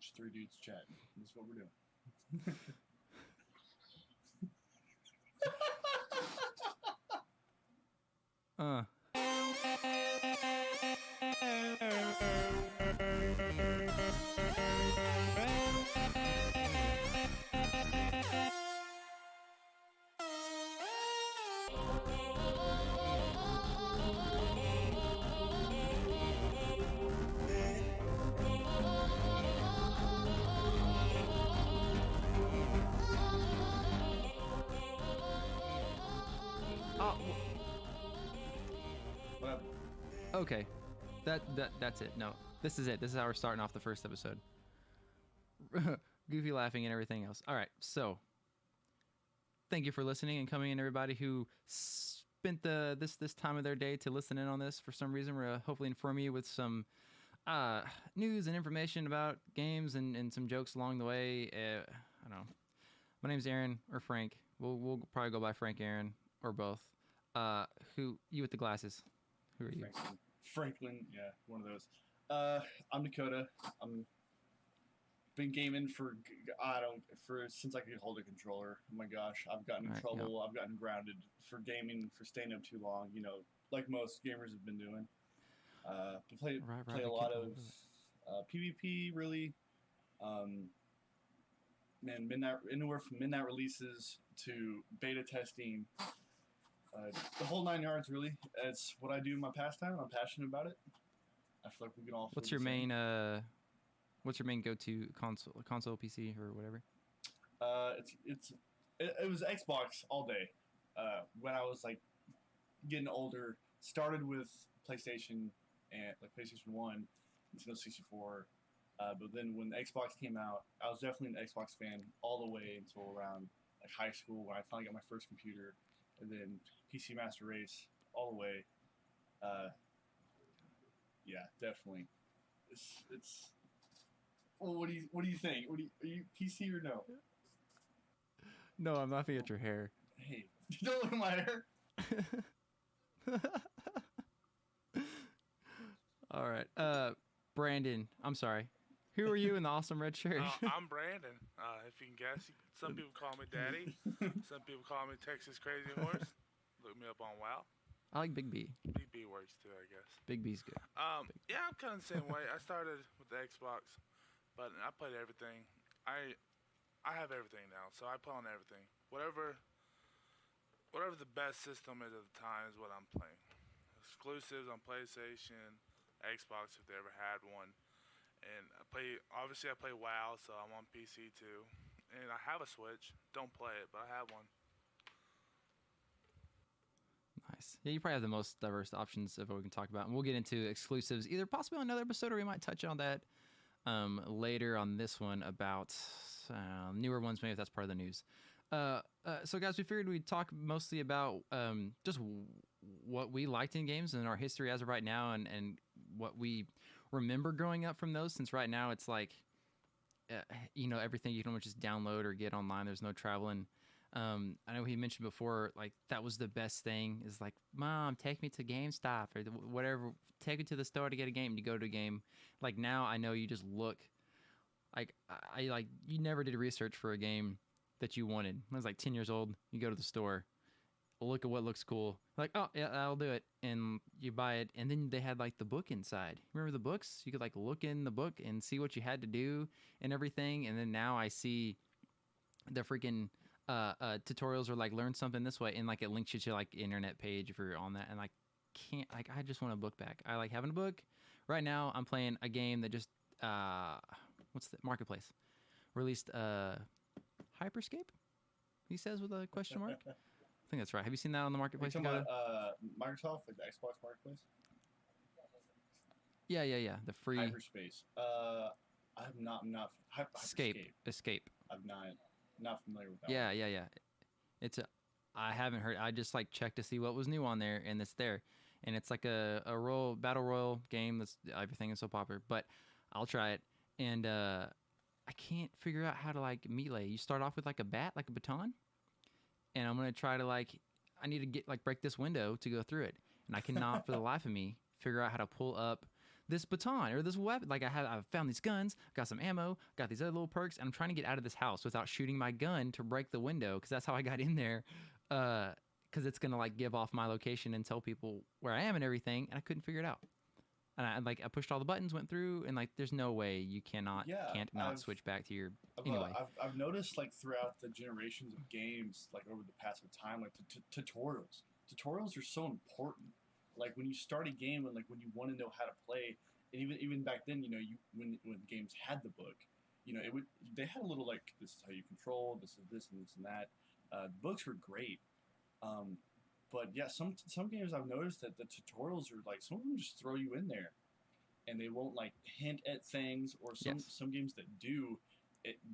Just three dudes chatting. That's what we're doing. Okay, that's it. No, this is it. This is how we're starting off the first episode. Goofy laughing and everything else. All right, so thank you for listening and coming in, everybody who spent this time of their day to listen in on this. For some reason, we're hopefully inform you with some news and information about games and some jokes along the way. I don't know. My name's Aaron or Frank. We'll probably go by Frank, Aaron, or both. Who you with the glasses? Who are you? Franklin, yeah, one of those. I'm Dakota. I'm been gaming since I could hold a controller. Oh my gosh, I've gotten in trouble. Yep. I've gotten grounded for gaming for staying up too long. You know, like most gamers have been doing. Play a lot of PvP. Really, anywhere from midnight releases to beta testing. The whole 9 yards, really. It's what I do in my pastime. I'm passionate about it. I feel like we can all. What's your main go-to console PC or whatever? It was Xbox all day. When I was like getting older, started with PlayStation and like PlayStation 1, Nintendo 64. But then when the Xbox came out, I was definitely an Xbox fan all the way until around like high school when I finally got my first computer. And then PC Master Race all the way. Yeah, definitely. It's. Well, what do you think? Are you PC or no? No, I'm laughing at your hair. Hey, don't look at my hair. All right, Brandon. I'm sorry. Who are you in the awesome red shirt? I'm Brandon. If you can guess, some people call me Daddy. Some people call me Texas Crazy Horse. Look me up on WoW. I like Big B. Big B works too, I guess. Big B's good. Yeah, I'm kind of the same way. I started with the Xbox, but I played everything. I have everything now, so I play on everything. Whatever the best system is at the time is what I'm playing. Exclusives on PlayStation, Xbox if they ever had one. And I play WoW, so I'm on PC too. And I have a Switch. Don't play it, but I have one. Nice. Yeah, you probably have the most diverse options of what we can talk about. And we'll get into exclusives, either possibly on another episode, or we might touch on that later on this one about newer ones, maybe if that's part of the news. So, guys, we figured we'd talk mostly about just what we liked in games and our history as of right now, and what we remember growing up from those, since right now it's like, everything you can just download or get online. There's no traveling. I know he mentioned before, like, that was the best thing, is like, Mom, take me to GameStop or whatever. Take me to the store to get a game. You go to a game. Like, now I know you just look. Like, you never did research for a game that you wanted. I was like 10 years old. You go to the store, look at what looks cool. Like, oh yeah, I'll do it, and you buy it. And then they had like the book inside. Remember the books? You could like look in the book and see what you had to do and everything. And then now I see the freaking tutorials, or like learn something this way, and like it links you to like internet page if you're on that. And I just want a book back. I like having a book. Right now I'm playing a game that just what's the Marketplace released Hyperscape, he says with a question mark. I think that's right. Have you seen that on the Marketplace? Are you talking about Microsoft, like the Xbox Marketplace? Yeah. The free Hyperspace. I'm not Escape. I'm not familiar with that. Yeah. I haven't heard. I just like checked to see what was new on there, and it's there. And it's like a battle royal game that's everything is so popular. But I'll try it, and I can't figure out how to like melee. You start off with like a bat, like a baton, and I'm gonna try to I need to break this window to go through it, and I cannot for the life of me figure out how to pull up this baton or this weapon. Like I've found these guns, got some ammo, got these other little perks, and I'm trying to get out of this house without shooting my gun to break the window because that's how I got in there. Because it's gonna like give off my location and tell people where I am and everything, and I couldn't figure it out. And I pushed all the buttons, went through, and like there's no way you can't not switch back to your anyway. I've noticed like throughout the generations of games, like over the past of time, like tutorials. Tutorials are so important. Like when you start a game and like when you want to know how to play, and even back then, you know, when games had the book, you know, they had a little like this is how you control, this is this and this and that. The books were great. But yeah, some games I've noticed that the tutorials are like some of them just throw you in there, and they won't like hint at things. Or some games that do,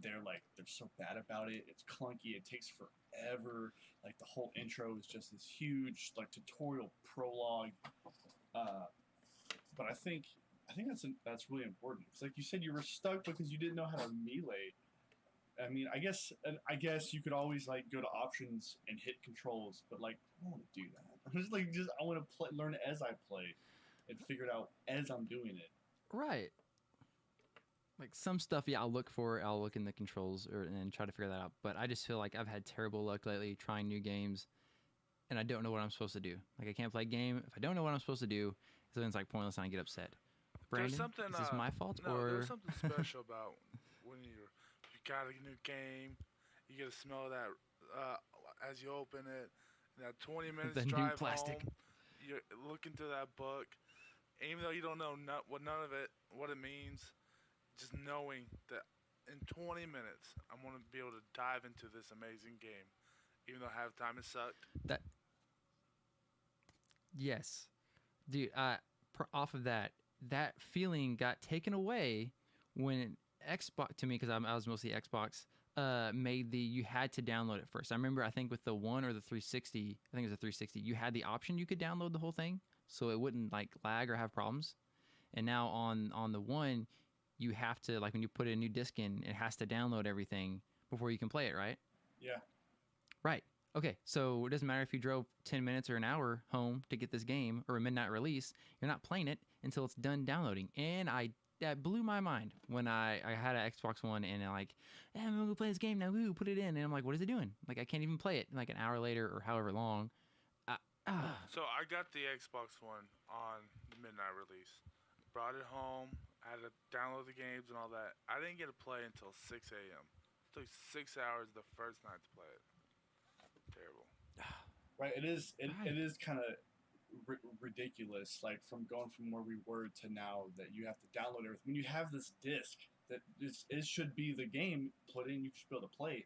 they're so bad about it. It's clunky. It takes forever. Like the whole intro is just this huge like tutorial prologue. But I think that's really important. It's like you said, you were stuck because you didn't know how to melee. I mean, I guess you could always like go to options and hit controls, but like I don't want to do that. I want to learn as I play, and figure it out as I'm doing it. Right. Like some stuff, yeah, I'll look in the controls and try to figure that out. But I just feel like I've had terrible luck lately trying new games, and I don't know what I'm supposed to do. Like I can't play a game if I don't know what I'm supposed to do. So then it's like pointless, and I get upset. Brandon, is this my fault or? There's something special about when you got a new game, you get a smell of that as you open it. That 20 minutes the drive new plastic. home, you're looking through that book, even though you don't know what it means, just knowing that in 20 minutes I'm going to be able to dive into this amazing game, even though half the time it sucked. Yes, dude. Off of that feeling got taken away when Xbox, to me, because I was mostly Xbox, made you had to download it first. I remember, I think with the One or the 360, I think it was the 360, you had the option you could download the whole thing, so it wouldn't like lag or have problems. And now on the One, you have to, like when you put a new disc in, it has to download everything before you can play it, right? Yeah. Right. Okay, so it doesn't matter if you drove 10 minutes or an hour home to get this game or a midnight release, you're not playing it until it's done downloading. And that blew my mind when I had an Xbox One and I'm going to play this game now, woo, put it in. And I'm like, what is it doing? Like, I can't even play it like an hour later or however long. So I got the Xbox One on the midnight release. Brought it home, had to download the games and all that. I didn't get to play until 6 a.m. It took 6 hours the first night to play it. Terrible. Right, it is kind of ridiculous, like from going from where we were to now that you have to download everything. When you have this disc that it should be the game put in, you should be able to play.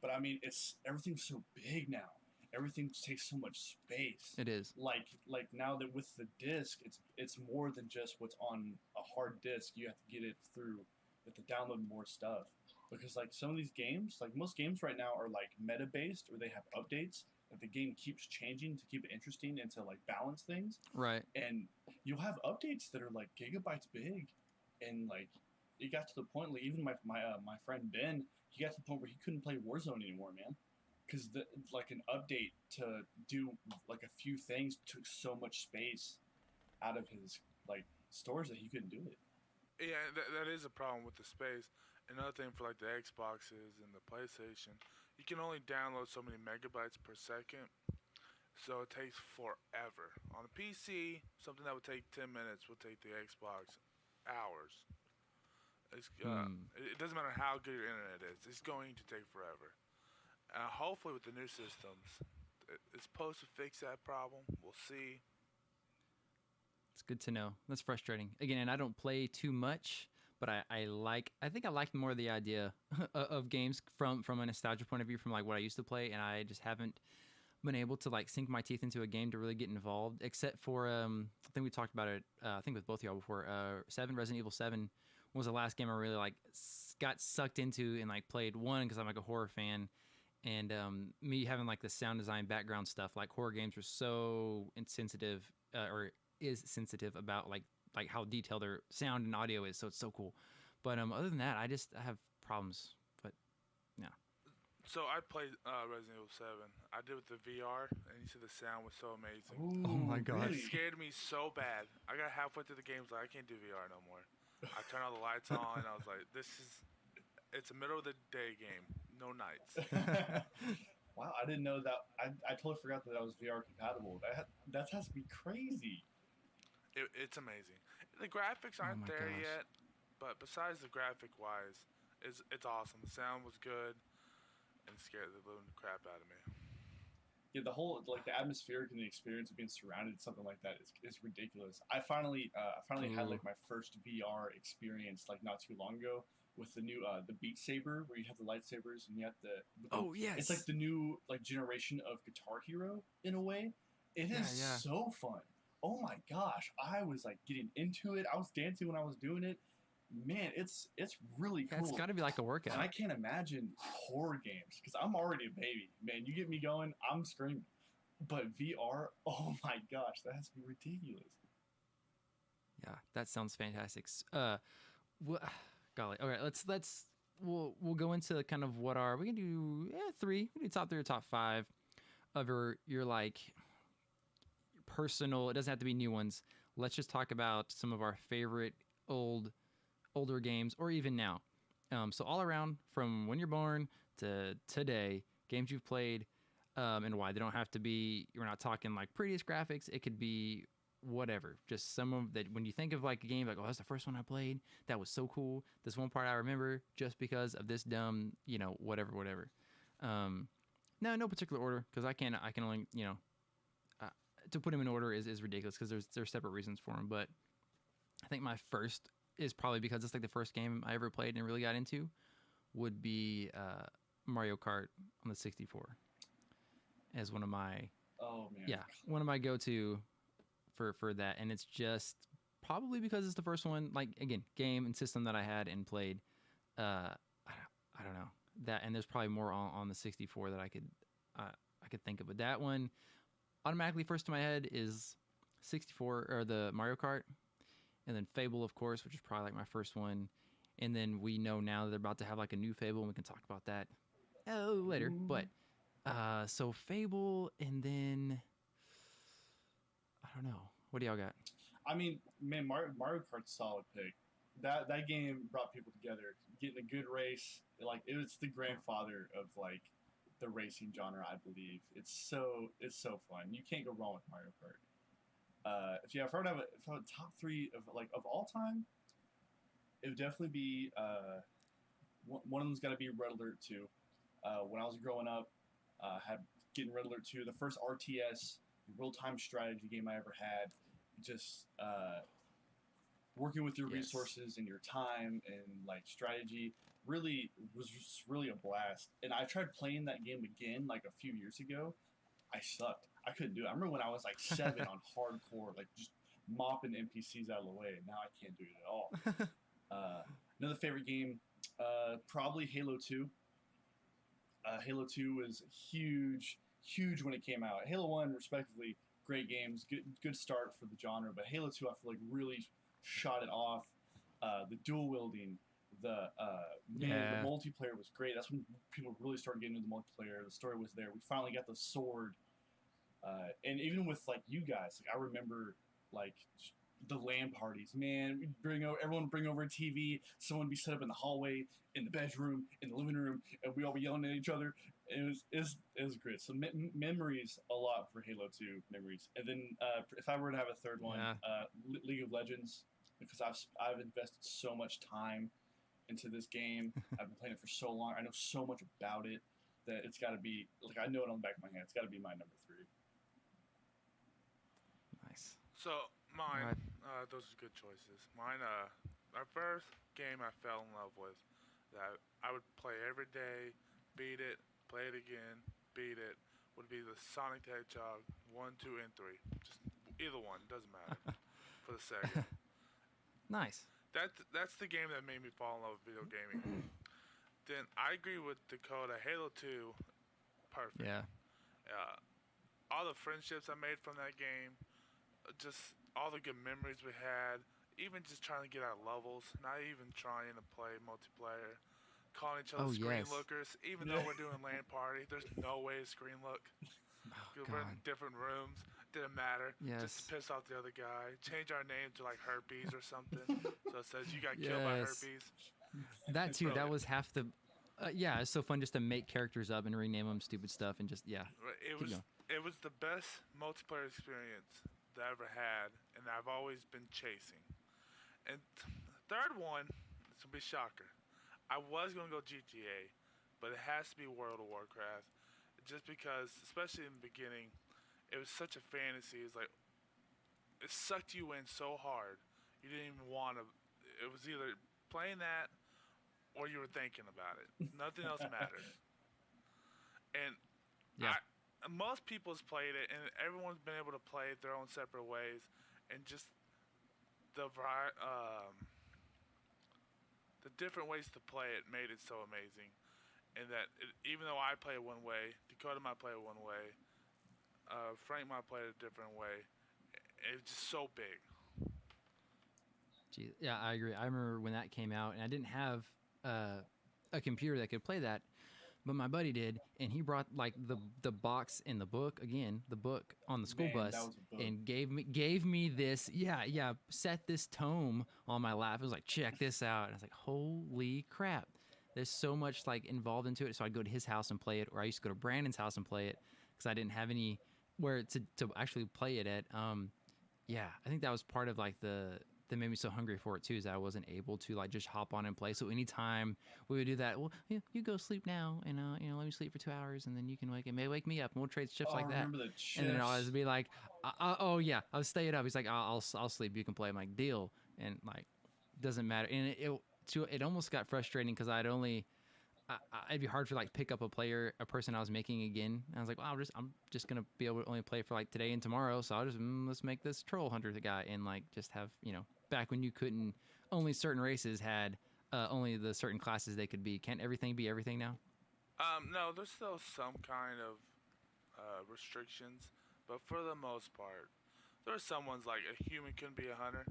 But I mean, everything's so big now. Everything takes so much space. It is. Like now that with the disc, it's more than just what's on a hard disk. You have to get it through. You have to download more stuff. Because like some of these games, like most games right now are like meta based, or they have updates. Like the game keeps changing to keep it interesting and to like balance things. Right. And you'll have updates that are like gigabytes big, and like it got to the point like even my friend Ben, he got to the point where he couldn't play Warzone anymore, man, because like an update to do like a few things took so much space out of his like storage that he couldn't do it. Yeah, that is a problem with the space. Another thing for like the Xboxes and the PlayStation, you can only download so many megabytes per second, so it takes forever. On a PC, something that would take 10 minutes will take the Xbox hours. It doesn't matter how good your internet is; it's going to take forever. Hopefully, with the new systems, it's supposed to fix that problem. We'll see. It's good to know. That's frustrating. Again, and I don't play too much. But I think I like more the idea of games from a nostalgia point of view, from like what I used to play, and I just haven't been able to like sink my teeth into a game to really get involved, except for I think we talked about it I think with both of y'all before. Resident Evil 7 was the last game I really like got sucked into and like played. One, because I'm like a horror fan, and me having like the sound design background stuff, like horror games are so insensitive or is sensitive about like how detailed their sound and audio is, so it's so cool. But other than that, I have problems. But yeah. So I played Resident Evil 7. I did with the VR, and you said the sound was so amazing. Ooh, Oh my gosh. It really? scared me so bad. I got halfway through the game, I was like, I can't do VR no more. I turned all the lights on, and I was like, it's a middle of the day game, no nights. Wow, I didn't know that. I totally forgot that was VR compatible. That has to be crazy. It's amazing. The graphics Oh aren't my there gosh. yet, but besides the graphic wise, it's awesome. The sound was good, and it scared the living crap out of me. Yeah, the whole like the atmospheric and the experience of being surrounded in something like that is ridiculous. I finally had Ooh. like my first VR experience like not too long ago with the new the Beat Saber where you have the lightsabers and you have Oh it's like yes. the new like generation of Guitar Hero in a way. It Yeah, is yeah. so fun. Oh my gosh, I was like getting into it. I was dancing when I was doing it. Man, it's really Yeah, it's cool. got to be like a And I workout. can't imagine horror games because I'm already a baby. Man, you get me going, I'm screaming. But VR, oh my gosh, that has to be ridiculous. Yeah, that sounds fantastic. Wha golly. All right, we'll go into kind of what we can do three. We can do top three or top five of your like personal. It doesn't have to be new ones. Let's just talk about some of our favorite older games, or even now. So all around, from when you're born to today, games you've played, and why. They don't have to be. We're not talking like prettiest graphics. It could be whatever. Just some of that. When you think of like a game, like, oh, that's the first one I played. That was so cool. This one part I remember just because of this dumb, whatever. Um, no, no particular order, because I can only, uh, to put them in order is ridiculous, because there's separate reasons for them. But I think my first is probably because it's like the first game I ever played and really got into, would be Mario Kart on the 64 as one of my Oh man. go-to for that. And it's just probably because it's the first one, like, again, game and system that I had and played. I don't know that, and there's probably more on the 64 that I could think of, but that one automatically first to my head is 64, or the Mario Kart, and then Fable, of course, which is probably like my first one. And then we know now that they're about to have like a new Fable, and we can talk about that later. Ooh. But so Fable, and then I don't know. What do y'all got? I mean, man, Mario Kart's a solid pick. That game brought people together. Getting a good race, like it was the grandfather of like the racing genre, I believe. It's so fun. You can't go wrong with Mario Kart. If I were to have a top three of like of all time, it would definitely be one of them's got to be Red Alert 2. When I was growing up, had getting Red Alert 2, the first RTS real time strategy game I ever had. Just working with your Yes. resources and your time and like strategy really was just really a blast. And I tried playing that game again like a few years ago. I sucked. I couldn't do it. I remember when I was like 7 on hardcore, like just mopping NPCs out of the way. Now I can't do it at all. Uh, Another favorite game, probably Halo 2. Halo 2 was huge when it came out. Halo 1, respectively, great games, good start for the genre. But Halo 2, I feel like really shot it off. The dual wielding, the Yeah. multiplayer was great. That's when people really started getting into the multiplayer. The story was there. We finally got the sword, and even with like you guys, like I remember like the LAN parties. Man, we'd everyone would bring over a TV. Someone would be set up in the hallway, in the bedroom, in the living room, and we all be yelling at each other. It was great. So memories a lot for Halo 2 memories. And then if I were to have a third one, Yeah. League of Legends, because I've invested so much time into this game. I've been playing it for so long. I know so much about it that it's got to be like I know it on the back of my hand. It's got to be my number three. Nice. So All mine, right. those are good choices. Mine, my first game I fell in love with, that I would play every day, beat it, play it again, beat it, would be the Sonic the Hedgehog 1, 2, and 3. Just either one, doesn't matter. For the Sega. Nice. That's the game that made me fall in love with video gaming. Then I agree with Dakota. Halo 2, perfect. Yeah. Uh, all the friendships I made from that game, just all the good memories we had, even just trying to get out levels, not even trying to play multiplayer. calling each other Oh screen yes. lookers. Even though we're doing LAN party, there's no way to screen look. Oh Because we're in God. different rooms. Didn't matter. Just to Yes. piss off the other guy. Change our name to like herpes or something. So it says you got killed by Yes. herpes. That It's too. That brilliant. was half the. Yeah, it's so fun just to make characters up and rename them stupid stuff and just yeah. It Keep was going. it was the best multiplayer experience that I ever had, and I've always been chasing. And third one, this will be a shocker. I was gonna go GTA, but it has to be World of Warcraft, just because, especially in the beginning, it was such a fantasy. It's like it sucked you in so hard, you didn't even want to. It was either playing that or you were thinking about it. Nothing else mattered. And Yeah. most people's played it, and everyone's been able to play it their own separate ways, and just the the different ways to play it made it so amazing. And that even though I play it one way, Dakota might play it one way, Frank might play it a different way. It's just so big. Gee, yeah, I agree. I remember when that came out, and I didn't have a computer that could play that, but my buddy did, and he brought like the box and the book again, the book on the school Man, bus, that was a book. and gave me this. Yeah, set this tome on my lap. It was like, check this out, and I was like, holy crap! There's so much like involved into it. So I'd go to his house and play it, or I used to go to Brandon's house and play it because I didn't have any where to actually play it at. Yeah, I think that was part of like that made me so hungry for it too, is that I wasn't able to like just hop on and play. So anytime we would do that, well, you go sleep now, and let me sleep for 2 hours, and then you can wake me up, and we'll trade shifts Oh, I like that. remember the And then I'll chips. always be like, oh yeah, I'll stay it up. He's like, I'll sleep. You can play. I'm like, deal. And like, doesn't matter. And it almost got frustrating because it'd be hard to like pick up a person I was making again. And I was like, well, I'm just gonna be able to only play for like today and tomorrow. So I'll just let's make this troll hunter the guy, and like just have back when you couldn't, only certain races had only the certain classes they could be. Can't everything be everything now? No, there's still some kind of restrictions, but for the most part, there are some ones like a human couldn't be a hunter.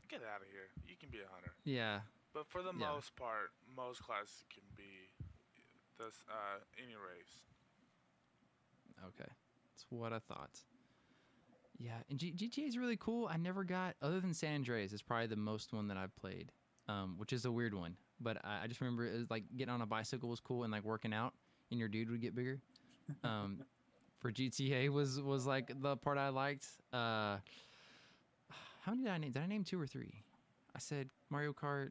Get out of here. You can be a hunter. Yeah, But for the yeah. most part, most classes can be this any race. Okay, that's what I thought. Yeah, and GTA is really cool. I never got, other than San Andreas, it's probably the most one that I've played, which is a weird one. But I just remember it was like getting on a bicycle was cool, and like working out, and your dude would get bigger. Um, for GTA was like the part I liked. How many did I name? Did I name two or three? I said Mario Kart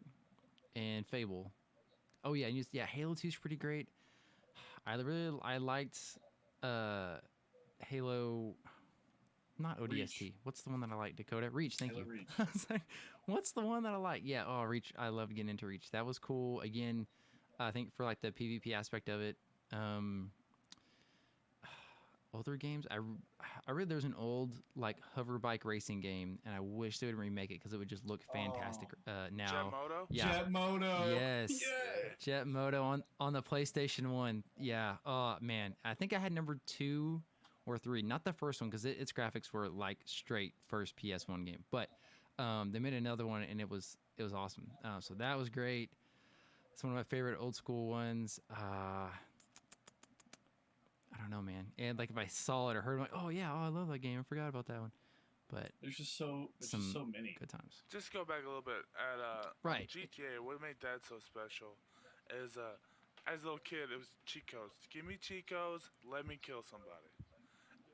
and Fable. Oh yeah, and yeah, Halo 2 is pretty great. I liked uh, Halo. Not ODST. Reach. What's the one that I like? Dakota? Reach. Thank Halo you. Reach. I was like, what's the one that I like? Yeah. Oh, Reach. I loved getting into Reach. That was cool. Again, I think for like the PvP aspect of it. Older games. I read there's an old like hover bike racing game, and I wish they would remake it because it would just look fantastic now. Jet Moto? Yeah. Jet Moto. Yes. Yeah. Jet Moto on the PlayStation 1. Yeah. Oh man, I think I had number 2 or 3, not the first one because its graphics were like straight first PS1 game, but they made another one and it was awesome. So that was great. It's one of my favorite old school ones. I don't know, man. And like if I saw it or heard, I'm like, oh yeah, I love that game. I forgot about that one. But There's just so many. good times. Just go back a little bit at Right. GTA. What made that so special is as a little kid, it was cheat codes. Give me cheat codes, let me kill somebody.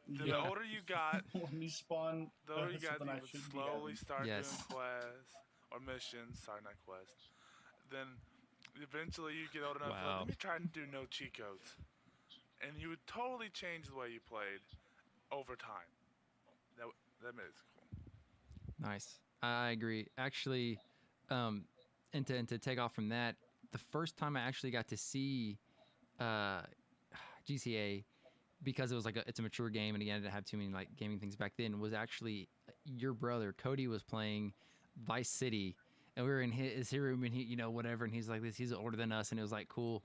The older you got, When you spawn, the older you got, something you I would shouldn't be slowly having. start Yes. doing quests or missions. Sorry, not quests. Then eventually you get old enough. Like, Wow. let me try and do no cheat codes, and you would totally change the way you played over time. That made it cool. Nice. I agree. Actually, and to take off from that, the first time I actually got to see uh, GTA, because it was like it's a mature game, and again, I didn't have too many like gaming things back then, was actually your brother Cody was playing Vice City, and we were in his room, and he whatever, and he's like this, he's older than us, and it was like cool,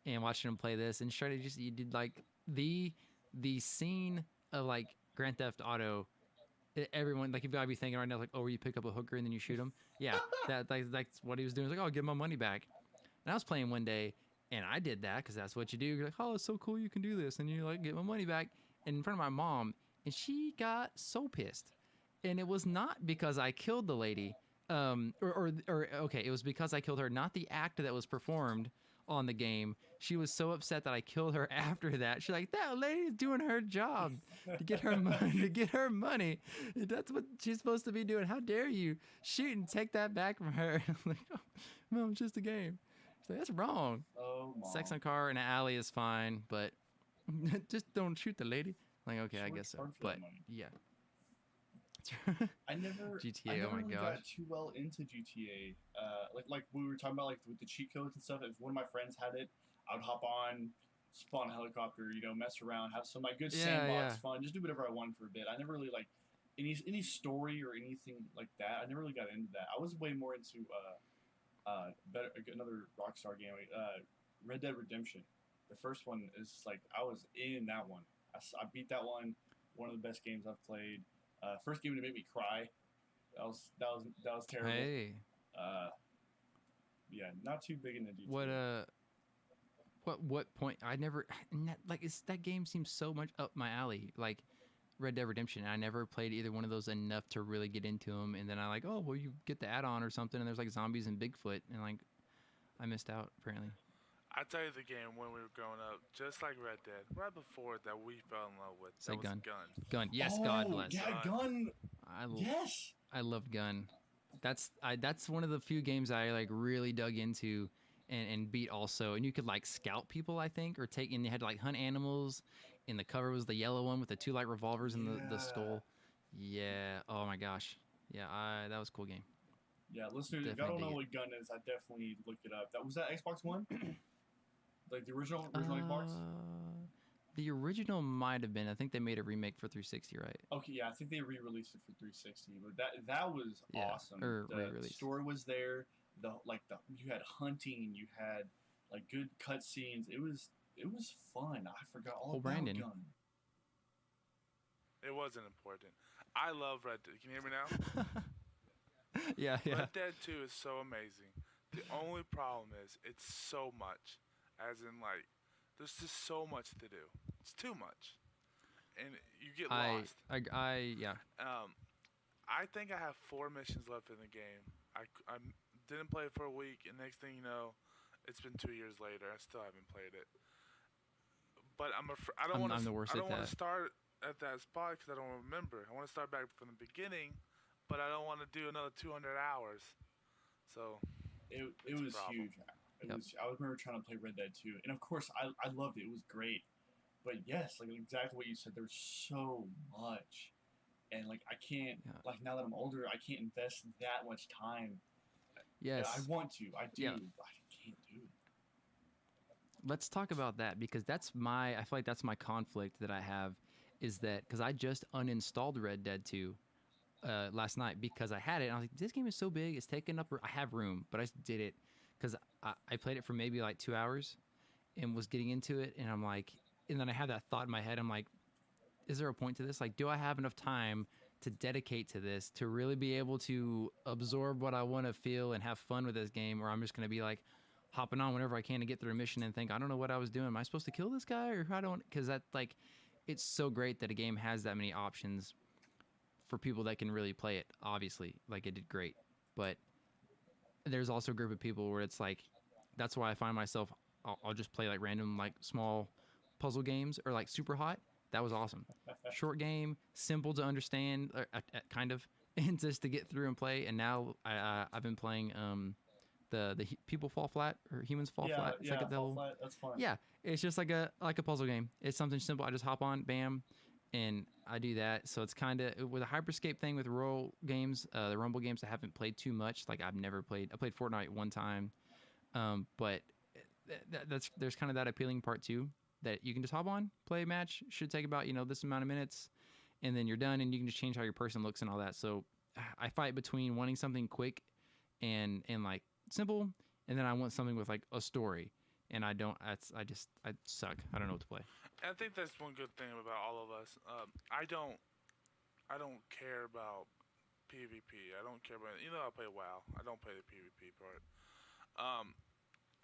and watching him play this, and trying to just you did like the scene of like Grand Theft Auto. Everyone like you've got to be thinking right now like, oh, where you pick up a hooker and then you shoot him. Yeah, that's what he was doing. He's like, oh, I'll give my money back. And I was playing one day, and I did that because that's what you do. You're like, oh, it's so cool, you can do this, and you like get my money back in front of my mom, and she got so pissed, and it was not because I killed the lady, or okay, it was because I killed her, not the act that was performed on the game. She was so upset that I killed her after that. She's like, that lady's doing her job to get her money. To get her money. That's what she's supposed to be doing. How dare you shoot and take that back from her? I'm like, oh, Mom, it's just a game. She's like, that's wrong. Oh, Mom. Sex on car in an alley is fine, but just don't shoot the lady. Like, okay, I guess so. But yeah. I never GTA. Oh my really gosh. got too well into GTA. Like we were talking about, like with the cheat codes and stuff. If one of my friends had it, I would hop on, spawn a helicopter, mess around, have some good sandbox fun, just do whatever I wanted for a bit. I never really like any story or anything like that. I never really got into that. I was way more into another Rockstar game, Red Dead Redemption. The first one is like I was in that one. I beat that one. One of the best games I've played. First game to make me cry. That was terrible. Hey. Yeah, not too big into GTA. What point? I never that game seems so much up my alley. Like Red Dead Redemption. I never played either one of those enough to really get into them. And then I like, oh well, you get the add-on or something, and there's like zombies and Bigfoot, and like I missed out apparently. I tell you the game when we were growing up, just like Red Dead, right before that we fell in love with. Say that Gun. Was Gun. Yes, oh, God bless. Yeah, Gun. Yes. I love Gun. That's one of the few games I like really dug into and beat also. And you could like scout people, I think, or take, and you had to like hunt animals. And the cover was the yellow one with the two light revolvers and the skull. Yeah. Oh my gosh. Yeah. That was a cool game. Yeah, listeners, if y'all don't know what Gun is, I definitely look it up. Was that Xbox One? Like the original Xbox? The original might have been. I think they made a remake for 360, right? Okay, yeah, I think they re-released it for 360, but that was awesome. The story was there. You had hunting, you had like good cutscenes. It was fun. I forgot all about Brandon. Gun. It wasn't important. I love Red Dead. Can you hear me now? Yeah. Red Dead 2 is so amazing. The only problem is it's so much. As in, like, there's just so much to do. It's too much. And you get lost. Yeah. I think I have 4 missions left in the game. I didn't play it for a week, and next thing you know, it's been 2 years later. I still haven't played it. But I don't want to start at that spot because I don't remember. I want to start back from the beginning, but I don't want to do another 200 hours. So it was huge. I remember trying to play Red Dead 2, and of course I loved it. It was great, but yes, like exactly what you said. There's so much, and like I can't like now that I'm older, I can't invest that much time. Yes, I want to. I do. I can't do it. Let's talk about that because I feel like that's my conflict that I have, is that because I just uninstalled Red Dead 2 last night because I had it and I was like, this game is so big, it's taking up. I have room, but I just did it because I played it for maybe like 2 hours and was getting into it, and I'm like, and then I had that thought in my head. I'm like, is there a point to this? Like, do I have enough time to dedicate to this to really be able to absorb what I want to feel and have fun with this game, or I'm just gonna be like hopping on whenever I can to get through a mission and think, I don't know what I was doing. Am I supposed to kill this guy or I don't? Because that like, it's so great that a game has that many options for people that can really play it. Obviously, like it did great, but there's also a group of people where it's like, that's why I find myself, I'll just play like random like small puzzle games or like Super Hot. That was awesome. Short game, simple to understand, kind of, and just to get through and play. And now I've been playing the People Fall Flat or Humans Fall Flat. It's like Fall Flat. That's fun. Yeah, it's just like a puzzle game. It's something simple. I just hop on, bam, and I do that. So it's kind of with a Hyperscape thing with role games, the Rumble games. I haven't played too much. Like I've never played. I played Fortnite one time, but there's kind of that appealing part too. That you can just hop on, play a match. Should take about this amount of minutes, and then you're done, and you can just change how your person looks and all that. So I fight between wanting something quick and like simple, and then I want something with like a story. And I don't. I suck. I don't know what to play. I think that's one good thing about all of us. I don't care about PvP. I don't care about. I play WoW. I don't play the PvP part.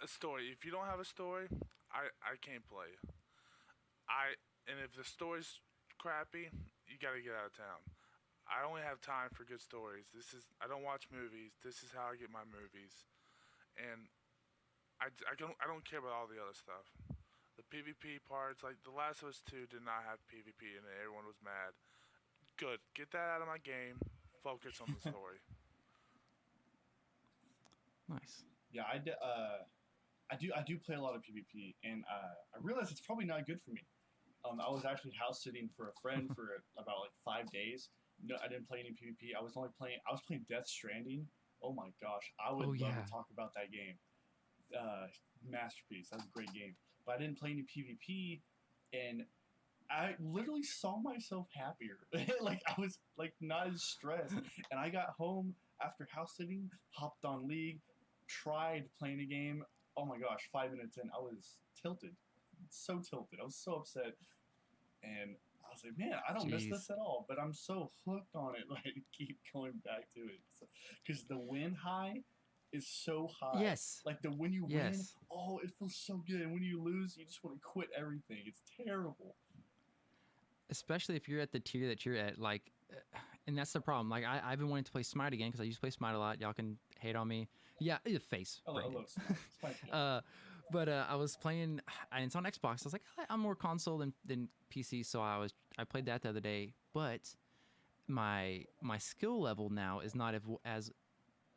a story. If you don't have a story, I can't play. I and if the story's crappy, you got to get out of town. I only have time for good stories. I don't watch movies. This is how I get my movies, and I don't care about all the other stuff. The PvP parts, like The Last of Us 2, did not have PvP, and everyone was mad. Good, get that out of my game. Focus on the story. Nice. Yeah, I do play a lot of PvP, and I realize it's probably not good for me. I was actually house sitting for a friend for about like 5 days. No, I didn't play any PvP. I was playing Death Stranding. Oh my gosh, I would love to talk about that game. Masterpiece. That's a great game. But I didn't play any PvP, and I literally saw myself happier. Like I was like not as stressed. And I got home after house sitting, hopped on League, tried playing a game. Oh my gosh, 5 minutes in, I was tilted. So tilted. I was so upset. And I was like, man, I don't miss this at all. But I'm so hooked on it. Like, keep going back to it. Because the win high is so high. Yes. Like, when you win, oh, it feels so good. And when you lose, you just want to quit everything. It's terrible. Especially if you're at the tier that you're at. Like, and that's the problem. Like, I've been wanting to play Smite again because I used to play Smite a lot. Y'all can hate on me. Yeah, face. I love Smite. But I was playing, and it's on Xbox. I was like, I'm more console than PC, so I played that the other day. But my skill level now is not as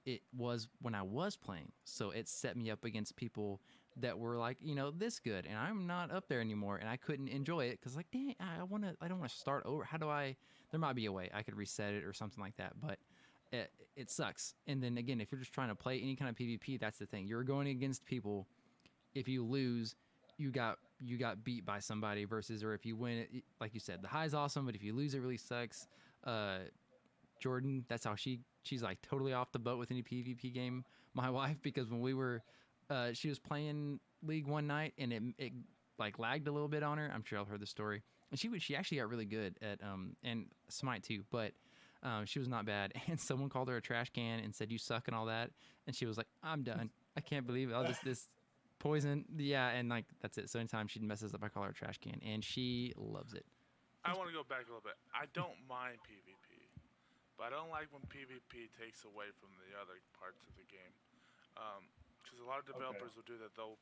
it was when I was playing. So it set me up against people that were like, this good, and I'm not up there anymore, and I couldn't enjoy it because like, dang, I don't want to start over. How do I? There might be a way I could reset it or something like that, but. It sucks. And then again, if you're just trying to play any kind of PvP, that's the thing. You're going against people. If you lose, you got beat by somebody versus, or if you win it, like you said, the high's awesome, but if you lose, it really sucks. Jordan, that's how she's like totally off the boat with any PvP game. My wife, because when we were, she was playing League one night and it like lagged a little bit on her. I'm sure I've heard the story. And she actually got really good at and Smite too, but. She was not bad, and someone called her a trash can and said, "You suck" and all that, and she was like, "I'm done. I can't believe it. All this poison." Yeah, and like that's it. So anytime she messes up, I call her a trash can, and she loves it. I want to go back a little bit. I don't mind PvP, but I don't like when PvP takes away from the other parts of the game. Because a lot of developers will do that. They'll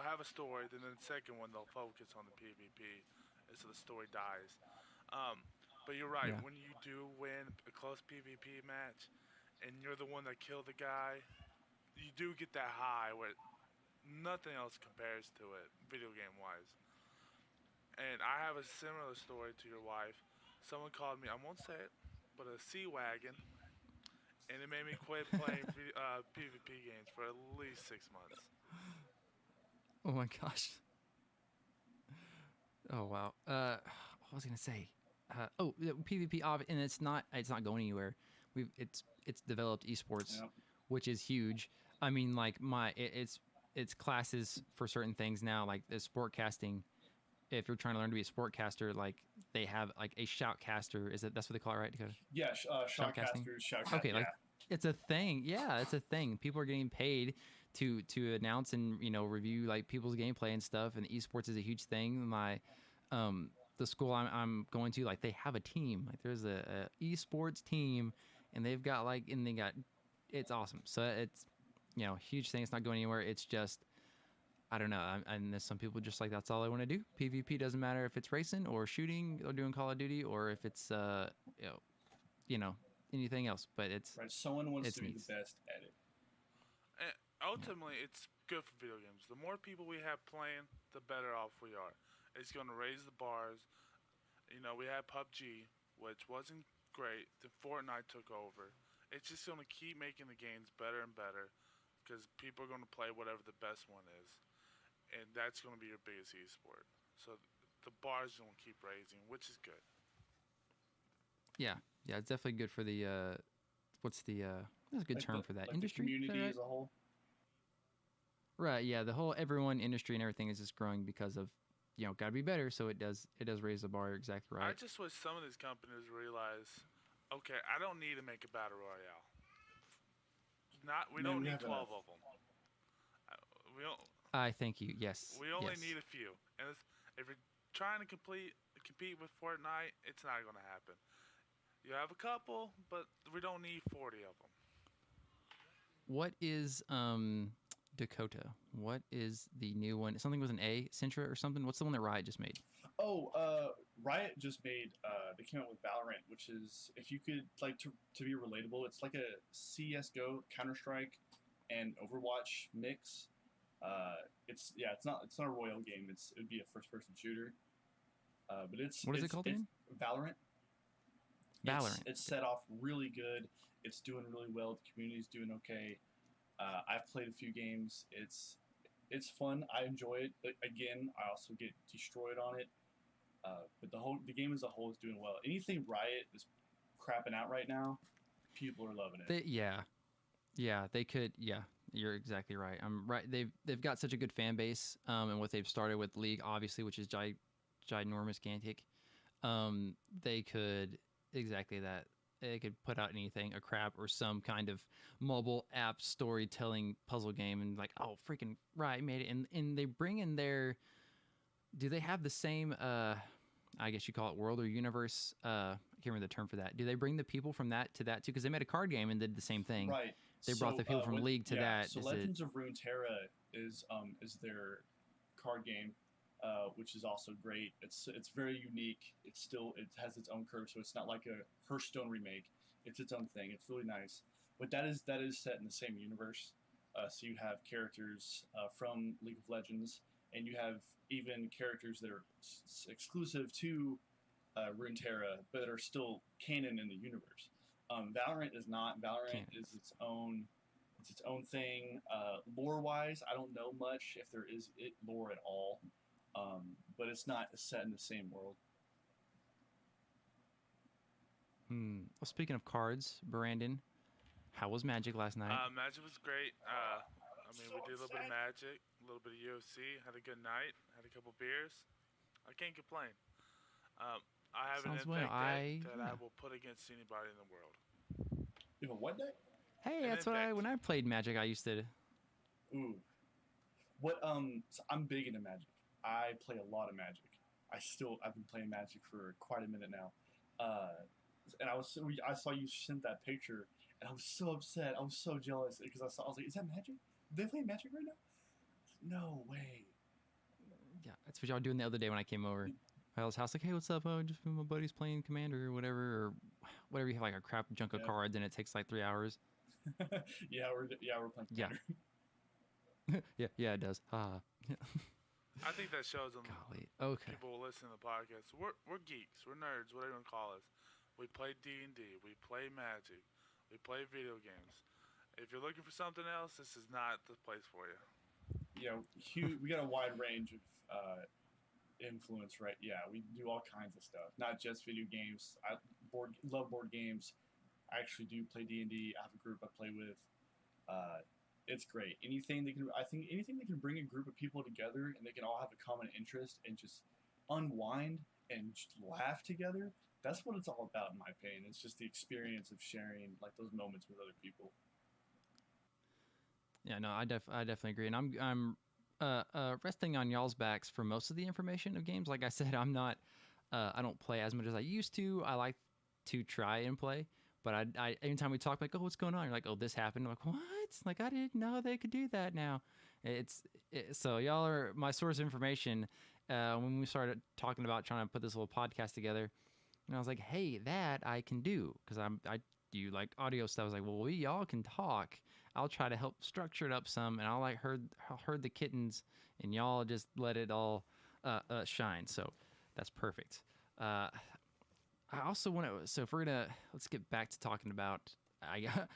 have a story, then the second one they'll focus on the PvP, and so the story dies. But you're right. Yeah. When you do win a close PvP match, and you're the one that killed the guy, you do get that high where nothing else compares to it, video game wise. And I have a similar story to your wife. Someone called me, I won't say it, but a sea wagon, and it made me quit playing PvP games for at least 6 months. Oh my gosh. Oh wow. What was I gonna say? PvP, and it's not going anywhere. It's developed esports, which is huge. I mean, like it's classes for certain things now, like the sportcasting. If you're trying to learn to be a sportcaster, like they have like a shoutcaster. That's what they call it, right, Dakota? Yeah, shoutcasters, shoutcast. Okay, like it's a thing. Yeah, it's a thing. People are getting paid to announce and review like people's gameplay and stuff. And esports is a huge thing. The school I'm going to, like they have a team. Like there's a esports team, and they've got it's awesome. So it's huge thing. It's not going anywhere. It's just I don't know. And there's some people just like that's all I want to do. PvP doesn't matter if it's racing or shooting or doing Call of Duty or if it's anything else. But it's right. Someone wants to be the best at it. And ultimately, it's good for video games. The more people we have playing, the better off we are. It's going to raise the bars. We had PUBG, which wasn't great. Then Fortnite took over. It's just going to keep making the games better and better because people are going to play whatever the best one is. And that's going to be your biggest esport. So the bars are going to keep raising, which is good. Yeah, it's definitely good for the, that's a good term for that. Like industry? The community as a whole? Right, yeah, the whole everyone industry and everything is just growing because of got to be better, so it does raise the bar. You're exactly right. I just wish some of these companies realize, okay, I don't need to make a battle royale. We don't need 12 of them. I thank you. Yes. We only yes. need a few, and if you're trying to compete with Fortnite, it's not going to happen. You have a couple, but we don't need 40 of them. What is Dakota? What is the new one? Something with an A, Sintra or something? What's the one that Riot just made? Oh, Riot just made. They came out with Valorant, which is, if you could like to be relatable, it's like a CS:GO, Counter Strike, and Overwatch mix. It's not a royal game. It would be a first person shooter. But What is it it's called it's again? Valorant. Valorant. It's set off really good. It's doing really well. The community's doing okay. I've played a few games. It's fun. I enjoy it. But again, I also get destroyed on it. But the game as a whole is doing well. Anything Riot is crapping out right now, people are loving it. They could. Yeah, you're exactly right. I'm right. They've got such a good fan base, and what they've started with League, obviously, which is ginormous, gigantic. They could exactly that. They could put out anything, a crap or some kind of mobile app storytelling puzzle game, and like, oh, freaking Riot made it, and they bring in their. Do they have the same? I guess you call it world or universe. I can't remember the term for that. Do they bring the people from that to that too? Because they made a card game and did the same thing. Right. They brought the people from League to that. So Legends of Runeterra is their card game, which is also great. It's very unique. It has its own curve, so it's not like a Hearthstone remake. It's its own thing. It's really nice. But that is set in the same universe. So you have characters from League of Legends, and you have even characters that are exclusive to Runeterra, but are still canon in the universe. Valorant is not. Valorant is its own. It's its own thing. Lore wise, I don't know much if there is lore at all, but it's not set in the same world. Well, speaking of cards, Brandon, how was Magic last night? Magic was great. We did a little bit of Magic, a little bit of UFC. Had a good night. Had a couple beers. I can't complain. I have an Impact deck that I will put against anybody in the world. You have a what deck? Hey, that's what when I played Magic, I used to. Ooh. What? So I'm big into Magic. I play a lot of Magic. I've been playing Magic for quite a minute now. And I saw you sent that picture, and I was so upset. I was so jealous because I was like, is that Magic? They play Magic right now? No way. Yeah, that's what y'all doing the other day when I came over. I was house like, hey, what's up? Oh, just my buddy's playing Commander or whatever you have like a crap junk of cards and it takes like 3 hours. we're playing Commander. Yeah, it does. I think that shows them. Golly. Okay. People will listen to the podcast. We're geeks. We're nerds. Whatever you want to call us. We play D&D. We play Magic. We play video games. If you're looking for something else, this is not the place for you. Yeah, we got a wide range of influence, right? Yeah, we do all kinds of stuff, not just video games. I love board games. I actually do play D&D. I have a group I play with. It's great. Anything that can bring a group of people together and they can all have a common interest and just unwind and just laugh together. That's what it's all about, in my opinion. It's just the experience of sharing like those moments with other people. Yeah, no, I definitely agree, and I'm resting on y'all's backs for most of the information of games. Like I said, I'm not. I don't play as much as I used to. I like to try and play, but I anytime we talk, like, oh, what's going on? You're like, oh, this happened. I'm like, what? Like, I didn't know they could do that now. So y'all are my source of information. When we started talking about trying to put this little podcast together, and I was like, hey, that I can do because I do like audio stuff. I was like, well, y'all can talk. I'll try to help structure it up some, and I'll herd the kittens, and y'all just let it all shine. So that's perfect. I also want to. So if we're gonna let's get back to talking about.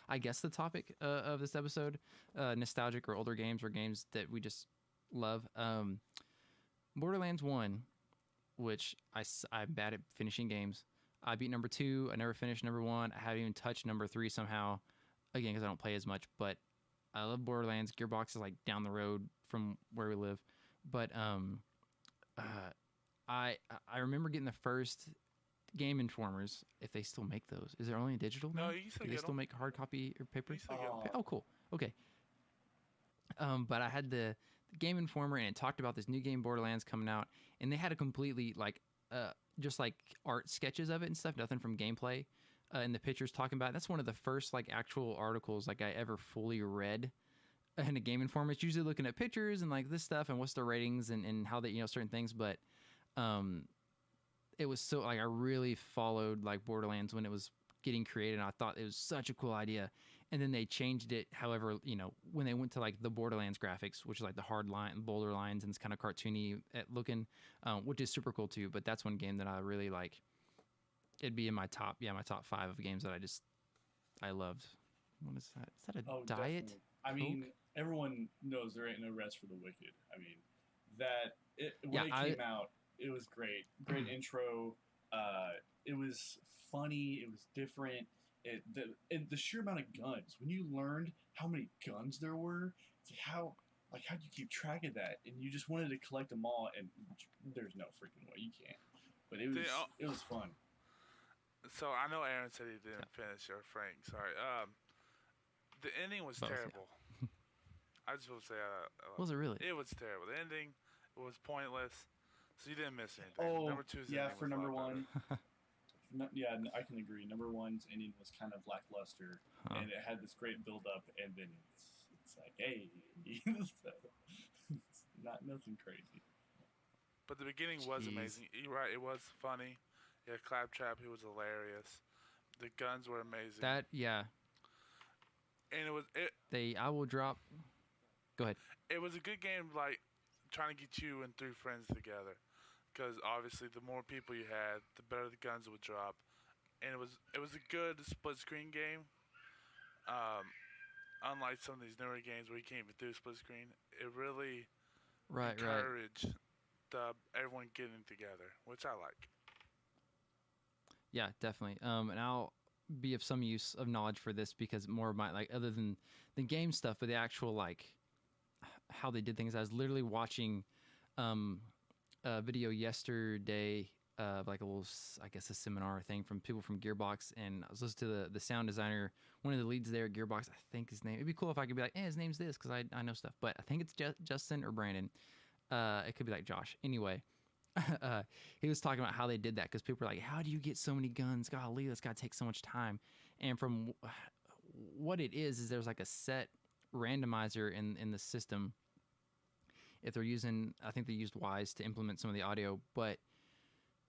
I guess the topic of this episode, nostalgic or older games or games that we just love. Borderlands 1, which I'm bad at finishing games. I beat number 2. I never finished number 1. I haven't even touched number 3 somehow. Again, because I don't play as much. But I love Borderlands. Gearbox is like down the road from where we live. But I remember getting the first Game Informers, if they still make those. Is there only digital now? No, you can still Do they still make hard copy or paper? You still get them. Oh, cool. Okay. But I had the Game Informer, and it talked about this new game Borderlands coming out, and they had a completely like just like art sketches of it and stuff, nothing from gameplay. And the pictures talking about it. That's one of the first like actual articles like I ever fully read in a Game Informer. It's usually looking at pictures and like this stuff and what's the ratings and how they, you know, certain things. But it was so like I really followed like Borderlands when it was getting created, and I thought it was such a cool idea. And then they changed it. However, you know, when they went to like the Borderlands graphics, which is like the hard line, boulder lines, and it's kind of cartoony at looking, which is super cool too. But that's one game that I really like. It'd be in my top 5 of games that I loved. What is that? Is that a diet? Definitely. I mean, everyone knows there ain't no rest for the wicked. I mean, when it came out, it was great. Great intro. It was funny. It was different. The sheer amount of guns. When you learned how many guns there were, it's like how do you keep track of that? And you just wanted to collect them all, and there's no freaking way you can't. But it was fun. So I know Aaron said he didn't finish, or Frank. Sorry. The ending was terrible. Yeah. I just want to say, was it really? It was terrible. The ending was pointless. So you didn't miss anything. Oh, number 2's yeah, ending for was number a lot one. I can agree. Number 1's ending was kind of lackluster, and it had this great build up, and then it's like, hey, it's nothing crazy. But the beginning was amazing. You're right. It was funny. Yeah, Claptrap, he was hilarious. The guns were amazing. And I will drop. Go ahead. It was a good game, like trying to get you and 3 friends together, because obviously the more people you had, the better the guns would drop. And it was a good split screen game. Unlike some of these newer games where you can't even do split screen, it really encouraged everyone getting together, which I like. Yeah, definitely. And I'll be of some use of knowledge for this because more of my like other than the game stuff, but the actual like how they did things. I was literally watching a video yesterday of like a little, I guess, a seminar thing from people from Gearbox, and I was listening to the sound designer, one of the leads there at Gearbox. I think his name. It'd be cool if I could be like, his name's this because I know stuff, but I think it's Justin or Brandon. It could be like Josh. Anyway. He was talking about how they did that because people were like, how do you get so many guns? Golly, that's got to take so much time. And from what it is there's like a set randomizer in the system. If they're using, I think they used Wise to implement some of the audio, but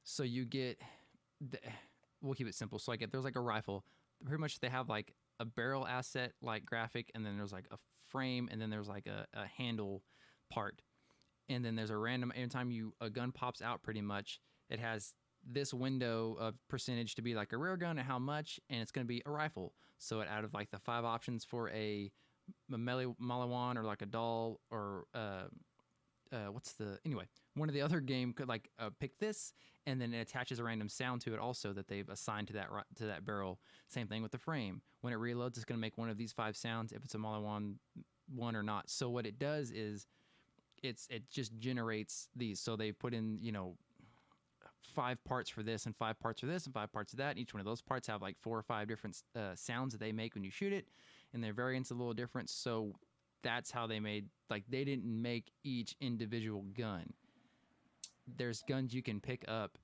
so you get, we'll keep it simple. So like if there's like a rifle, pretty much they have like a barrel asset like graphic, and then there's like a frame, and then there's like a handle part. And then there's a random, anytime a gun pops out, pretty much, it has this window of percentage to be like a rare gun and how much, and it's going to be a rifle. So out of like the 5 options for a Malawan or like a doll or one of the other game could like pick this, and then it attaches a random sound to it also that they've assigned to that barrel. Same thing with the frame. When it reloads, it's going to make one of these 5 sounds if it's a Malawan one or not. So what it does is it just generates these. So they put in 5 parts for this and 5 parts for this and 5 parts of that. And each one of those parts have like 4 or 5 different sounds that they make when you shoot it, and their variants a little different. So that's how they made, like, they didn't make each individual gun. There's guns you can pick up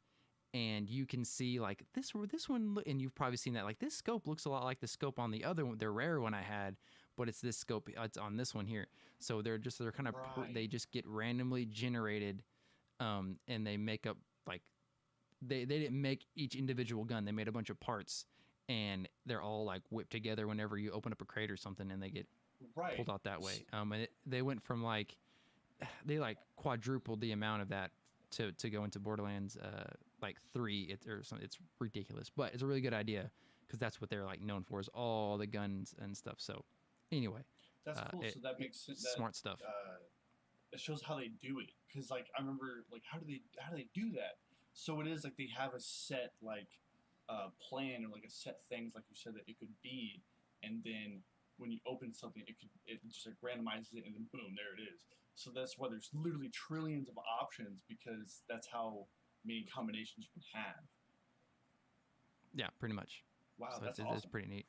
and you can see like this one, and you've probably seen that, like, this scope looks a lot like the scope on the other one, the rare one I had, but it's this scope, it's on this one here. So they're kind of they just get randomly generated, and they make up, like, they didn't make each individual gun. They made a bunch of parts, and they're all like whipped together whenever you open up a crate or something, and they get pulled out that way. And they went from like, they like quadrupled the amount of that to go into Borderlands like 3. It's ridiculous, but it's a really good idea because that's what they're like known for, is all the guns and stuff. So anyway, that's cool. So that makes sense. Smart stuff. It shows how they do it, because like I remember, like, how do they do that? So it is like they have a set like plan, or like a set things, like you said, that it could be, and then when you open something, it just like randomizes it, and then boom, there it is. So that's why there's literally trillions of options, because that's how many combinations you can have. Yeah, pretty much. Wow, so that's awesome. It's pretty neat.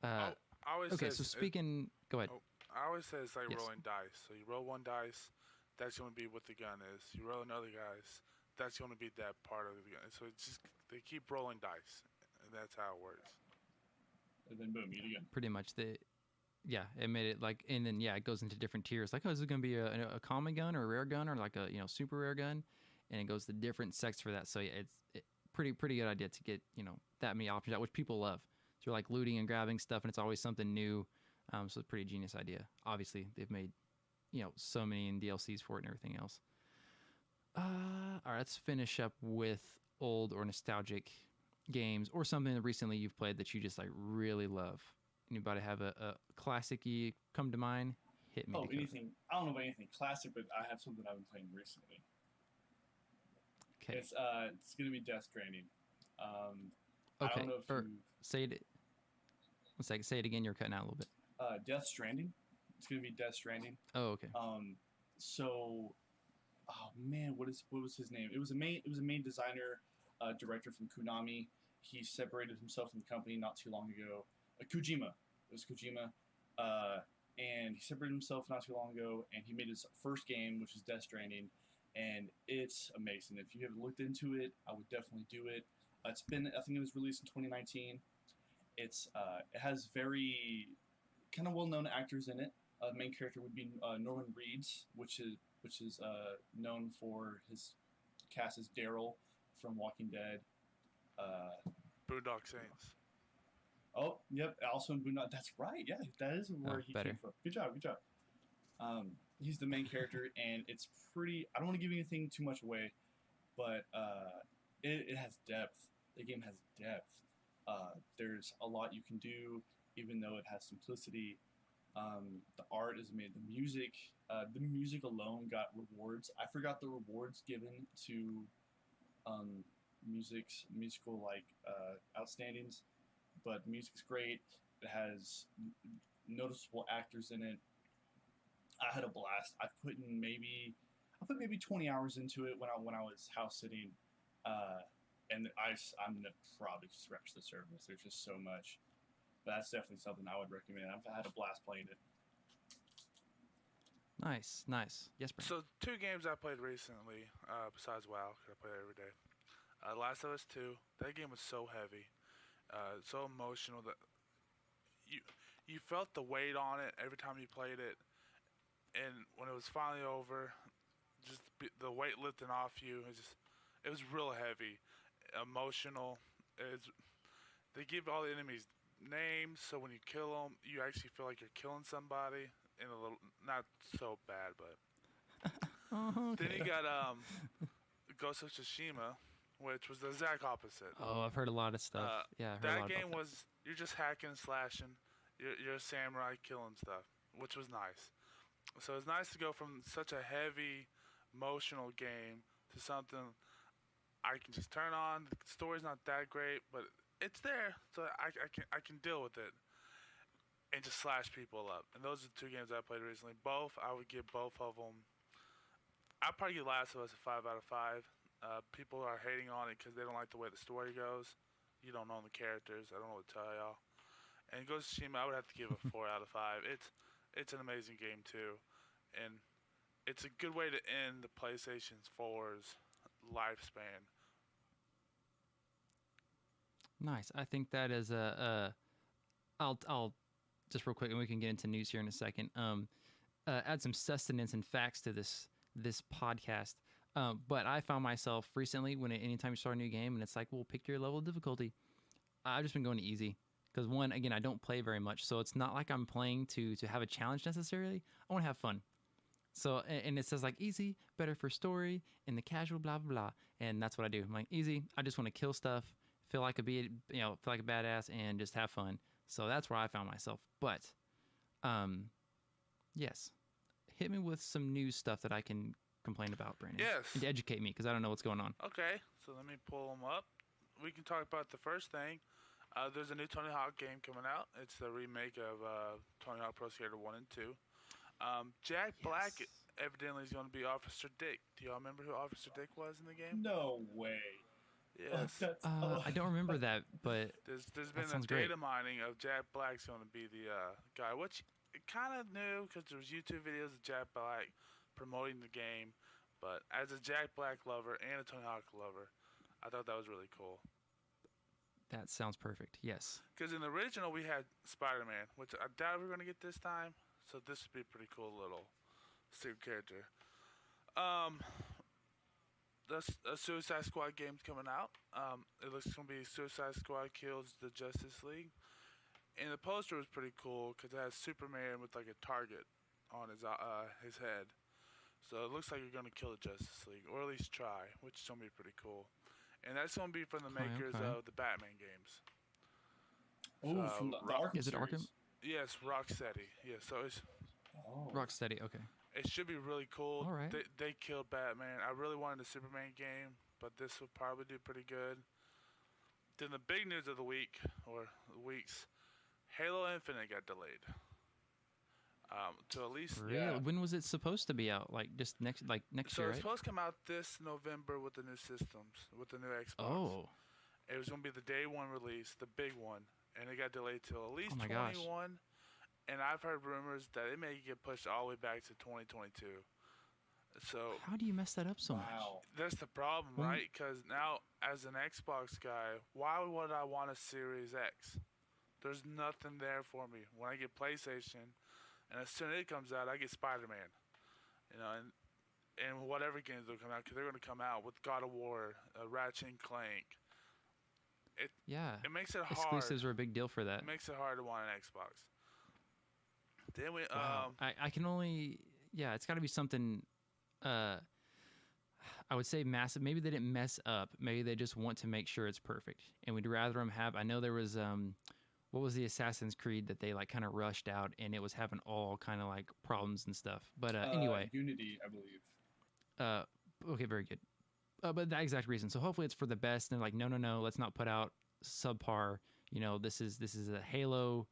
I always okay, so speaking, go ahead. I always say it's like Yes. rolling dice. So you roll one dice, that's going to be what the gun is. You roll another dice, that's going to be that part of the gun. So it's just they keep rolling dice, and that's how it works. And then boom, you do it again. Pretty much yeah, it made it like, and then yeah, it goes into different tiers. Like, oh, is it going to be a common gun or a rare gun or like a super rare gun, and it goes to different sects for that. So yeah, it's pretty good idea to get that many options out, which people love. So you're like looting and grabbing stuff, and it's always something new. So it's a pretty genius idea. Obviously, they've made so many DLCs for it and everything else. All right, let's finish up with old or nostalgic games or something that recently you've played that you just like really love. Anybody have a classic you come to mind? Hit me. Oh, Dakota. anything. I don't know about anything classic, but I have something I've been playing recently. Okay. It's gonna be Death Stranding. I Okay. don't know if Or you say it. One second. Say it again. You're cutting out a little bit. Death Stranding. It's gonna be Death Stranding. Oh, okay. So, oh man, what was his name? It was a main designer, director from Konami. He separated himself from the company not too long ago. Kojima. It was Kojima. And he separated himself not too long ago, and he made his first game, which is Death Stranding, and it's amazing. If you have looked into it, I would definitely do it. I think it was released in 2019. It has very kind of well-known actors in it. The main character would be Norman Reedus, which is known for his cast as Daryl from Walking Dead. Boondock Saints. Oh, yep. Also in Boondock. That's right. Yeah, that is where he better. came from. Good job. Good job. He's the main character, and it's pretty. I don't want to give anything too much away, but it has depth. The game has depth. There's a lot you can do, even though it has simplicity. The art is made. The music alone got rewards. I forgot the rewards given to musical outstandings, but the music's great. It has noticeable actors in it. I had a blast. I put maybe 20 hours into it when I was house sitting, and I'm gonna probably scratch the surface. There's just so much. But that's definitely something I would recommend. I've had a blast playing it. Nice. Yes, Brandon. So 2 games I played recently, besides WoW, 'cause I play it every day. Last of Us 2. That game was so heavy, so emotional that you felt the weight on it every time you played it, and when it was finally over, just the weight lifting off you. It was real heavy, emotional. They give all the enemies names, so when you kill them, you actually feel like you're killing somebody. In a little, not so bad, but Oh, okay. then you got Ghost of Tsushima, which was the exact opposite. Oh, I've heard a lot of stuff. Yeah, I heard a That lot game about was you're just hacking and slashing. You're a samurai killing stuff, which was nice. So it's nice to go from such a heavy, emotional game to something I can just turn on. The story's not that great, but it's there, so I can deal with it and just slash people up. And those are the 2 games I played recently. Both, I would give both of them. I'd probably give Last of Us a 5 out of 5. People are hating on it because they don't like the way the story goes. You don't know the characters. I don't know what to tell y'all. And Ghost of Tsushima, I would have to give a 4 out of 5. It's an amazing game too, and it's a good way to end the PlayStation 4's lifespan. Nice. I think that is I'll just real quick, and we can get into news here in a second. Add some sustenance and facts to this podcast. But I found myself recently anytime you start a new game and it's like, well, pick your level of difficulty. I've just been going to easy because one, again, I don't play very much, so it's not like I'm playing to have a challenge necessarily. I want to have fun. So, and it says like easy, better for story, and the casual, blah blah blah, and that's what I do. I'm like easy. I just want to kill stuff, feel like a badass, and just have fun. So that's where I found myself. But, yes, hit me with some news stuff that I can complain about, Brandon. Yes. And to educate me, because I don't know what's going on. Okay, so let me pull them up. We can talk about the first thing. There's a new Tony Hawk game coming out. It's the remake of Tony Hawk Pro Skater 1 and 2. Jack Black evidently is going to be Officer Dick. Do y'all remember who Officer Dick was in the game? No way. Yes. I don't remember that, but There's been a sounds data great. mining of Jack Black's going to be the guy, which kind of new because there's YouTube videos of Jack Black promoting the game. But as a Jack Black lover and a Tony Hawk lover, I thought that was really cool. That sounds perfect. Yes. Because in the original we had Spider-Man, which I doubt we're gonna get this time. So this would be a pretty cool little secret character. The Suicide Squad game's coming out. It looks gonna be Suicide Squad kills the Justice League, and the poster was pretty cool because it has Superman with like a target on his head. So it looks like you're gonna kill the Justice League, or at least try, which is gonna be pretty cool. And that's gonna be from the makers of the Batman games. Oh, from the Arkham Is it series. Arkham? Yes, Rocksteady. Yeah, so it's Rocksteady. Okay. it should be really cool. All right. They killed Batman. I really wanted the Superman game, but this will probably do pretty good. Then the big news of the week, or weeks, Halo Infinite got delayed. To at least Really? When was it supposed to be out? Like just next so year, it's right? supposed to come out this November with the new systems, with the new Xbox. Oh. It was gonna be the day one release, the big one, and it got delayed till at least Oh my gosh. 21. And I've heard rumors that it may get pushed all the way back to 2022. So How do you mess that up so much? Wow. that's the problem, When- right? Because now, as an Xbox guy, why would I want a Series X? There's nothing there for me. When I get PlayStation, and as soon as it comes out, I get Spider-Man. You know, and whatever games will come out, because they're going to come out with God of War, Ratchet and Clank. Yeah. It makes it hard. Exclusives were a big deal for that. It makes it hard to want an Xbox. Then we Wow. I can only it's got to be something I would say massive. Maybe they didn't mess up. Maybe they just want to make sure it's perfect. And we'd rather them have I know there was what was the Assassin's Creed that they like kind of rushed out and it was having all kind of like problems and stuff. But anyway, Unity, I believe. okay, very good. But that exact reason. So hopefully it's for the best. And they're like, no, let's not put out subpar. You know, this is a Halo.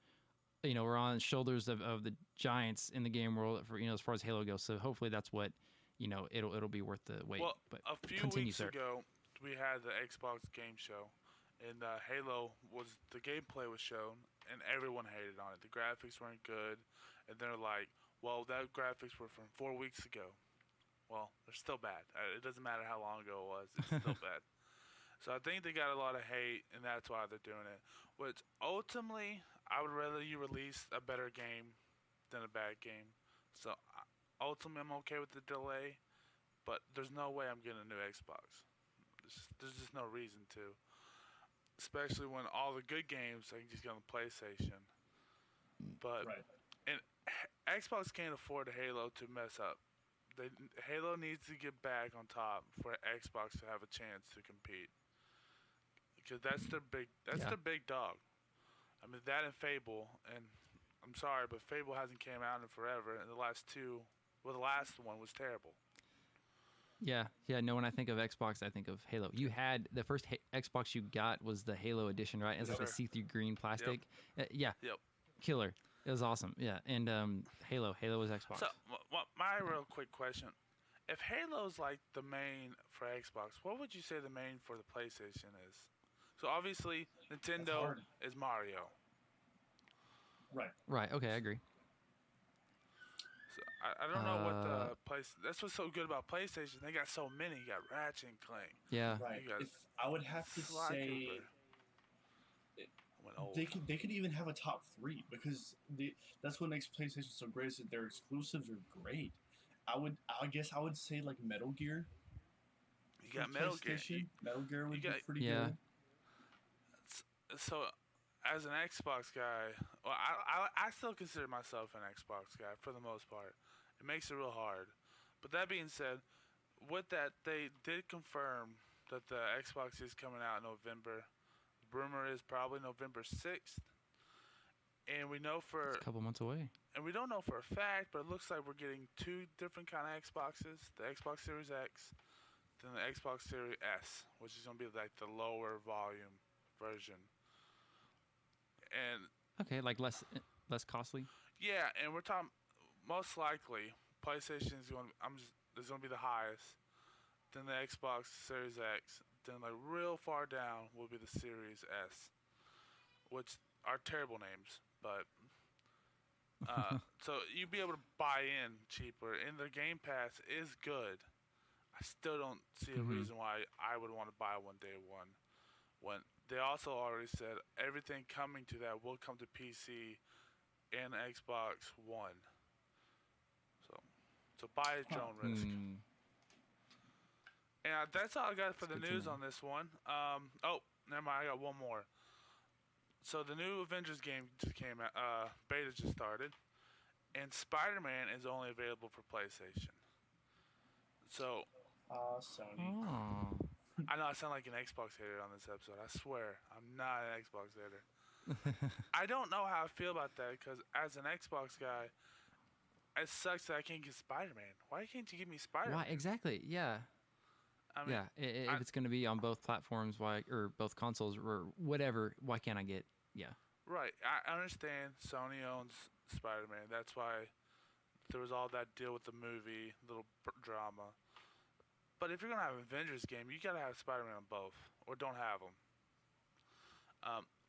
You know, we're on shoulders of the giants in the game world for as far as Halo goes. So hopefully that's what it'll be worth the wait. well, But a few continue, weeks sir. ago, we had the Xbox game show, and Halo was the gameplay was shown, and everyone hated on it. The graphics weren't good, and they're like, "Well, that graphics were from 4 weeks ago." Well, they're still bad. It doesn't matter how long ago it was; it's still bad. So I think they got a lot of hate, and that's why they're doing it. Which ultimately, I would rather you release a better game than a bad game. So ultimately, I'm okay with the delay, but there's no way I'm getting a new Xbox. There's just no reason to. Especially when all the good games I can just get on the PlayStation. But Right. and Xbox can't afford Halo to mess up. Halo needs to get back on top for Xbox to have a chance to compete. Because that's their big dog. I mean that and Fable, and I'm sorry, but Fable hasn't came out in forever. And the last one was terrible. Yeah. No, when I think of Xbox, I think of Halo. You had the first Xbox you got was the Halo edition, right? It's Yes, like a sir. see-through green plastic. Yeah. Yep. Killer. It was awesome. Yeah. And Halo was Xbox. So my real quick question: if Halo's like the main for Xbox, what would you say the main for the PlayStation is? So obviously Nintendo hard. is Mario. Right. Right. Okay, I agree. So I don't know what the place. That's what's so good about PlayStation. They got so many. You got Ratchet and Clank. Yeah. Right. You got If I would have to Sly say Cooper. Went old. they could even have a top 3 because that's what makes PlayStation so great is that their exclusives are great. I guess I would say like Metal Gear. You for got Metal Gear. PlayStation. Metal Gear would be got- pretty Yeah. good. So as an Xbox guy, well, I still consider myself an Xbox guy for the most part. It makes it real hard. But that being said, with that, they did confirm that the Xbox is coming out in November. Rumor is probably November 6th. And we know It's a couple months away. and we don't know for a fact, but it looks like we're getting 2 different kind of Xboxes: the Xbox Series X, then the Xbox Series S, which is gonna be like the lower volume version. And Okay, like less costly. yeah, and we're talking most likely PlayStation is going to be the highest, then the Xbox Series X, then like real far down will be the Series S, which are terrible names, but So you'd be able to buy in cheaper, and their Game Pass is good. I still don't see a Hmm. reason why I would want to buy one day one. When they also already said everything coming to that will come to PC and Xbox One. So, so buy at Huh. your own risk. Hmm. And that's all I got for That's the good to news know. on this one. Oh, never mind. I got one more. So the new Avengers game just came out. Beta just started, and Spider-Man is only available for PlayStation. So Sony. Oh. I know I sound like an Xbox hater on this episode. I swear I'm not an Xbox hater. I don't know how I feel about that because as an Xbox guy, it sucks that I can't get Spider-Man. Why can't you give me Spider-Man? Why exactly? Yeah. I mean, Yeah. I, If it's going to be on both platforms, why or both consoles or whatever, why can't I get? Yeah. right. I understand Sony owns Spider-Man. That's why there was all that deal with the movie, little drama. But if you're gonna have an Avengers game, you gotta have Spider-Man on both, or don't have them.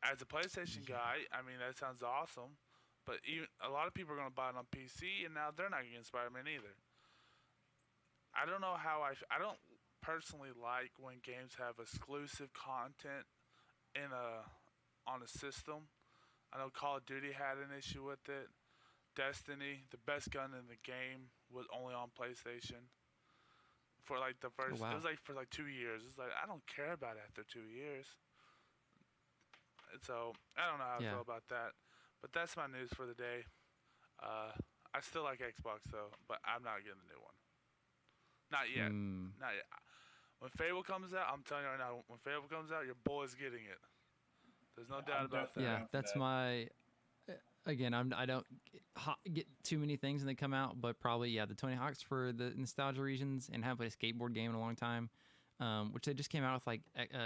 As a PlayStation Yeah. guy, I mean that sounds awesome, but even a lot of people are gonna buy it on PC, and now they're not getting Spider-Man either. I don't know how I don't personally like when games have exclusive content in a on a system. I know Call of Duty had an issue with it. Destiny, the best gun in the game, was only on PlayStation for like the Oh first. It wow. was like for like 2 years. It's like I don't care about it after 2 years. And so I don't know how I Yeah. feel about that. But that's my news for the day. Uh, I still like Xbox though, but I'm not getting the new one. Not yet. Hmm. Not yet. When Fable comes out, I'm telling you right now, when Fable comes out, your boy's getting it. There's no doubt I'm about definitely that. Yeah. down for That's that. my. Again, I don't get too many things when they come out, but probably yeah, the Tony Hawk's for the nostalgia reasons, and haven't played a skateboard game in a long time, which they just came out with like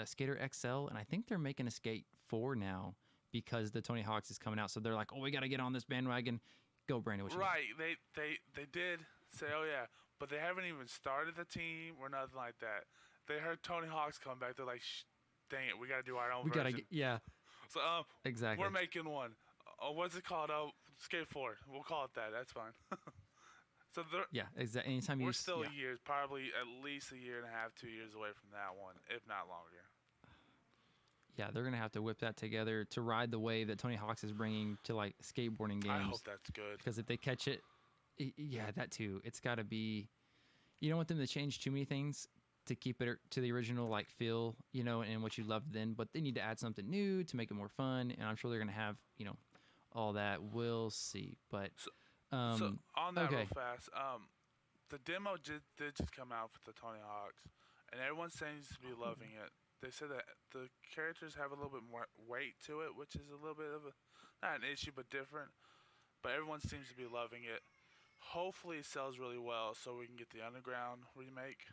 Skater XL, and I think they're making a Skate 4 now because the Tony Hawk's is coming out, so they're like, oh, we got to get on this bandwagon. Go, Brandon, what you got? Right. They did say, oh yeah, but they haven't even started the team or nothing like that. They heard Tony Hawk's come back. They're like, dang it, we got to do our own We gotta version. get yeah, So exactly. we're making one. What's it called? Oh, Skate 4. We'll call it that. That's fine. So Yeah, exactly. Anytime we're still yeah, years, probably at least a year and a half, 2 years away from that one, if not longer. yeah, they're gonna have to whip that together to ride the wave that Tony Hawk's is bringing to like skateboarding I hope games. that's good. Because if they catch it, yeah, that too. It's got to be. You don't want them to change too many things to keep it to the original like feel, and what you loved then. But they need to add something new to make it more fun. And I'm sure they're gonna have, all that. We'll see. But So, so um, on that real okay. fast, the demo did just come out for the Tony Hawks, and everyone seems to be loving it. They said that the characters have a little bit more weight to it, which is a little bit of a not an issue, but different. But everyone seems to be loving it. Hopefully, it sells really well, so we can get the Underground remake.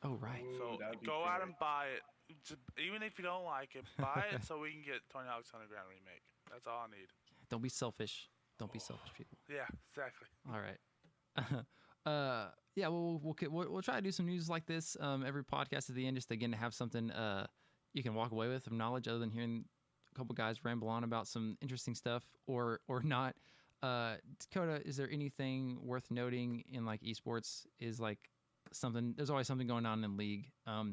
Oh right. Ooh, So that would be go out great. and buy it. Even if you don't like it, buy it so we can get Tony Hawk's Underground remake. That's all I need. Don't be selfish. Don't be Oh, selfish, people. yeah, exactly. All right. Yeah, we'll try to do some news like this every podcast at the end, just again to have something you can walk away with of knowledge, other than hearing a couple guys ramble on about some interesting stuff or not. Dakota, is there anything worth noting in like esports? Is like something? There's always something going on in league. I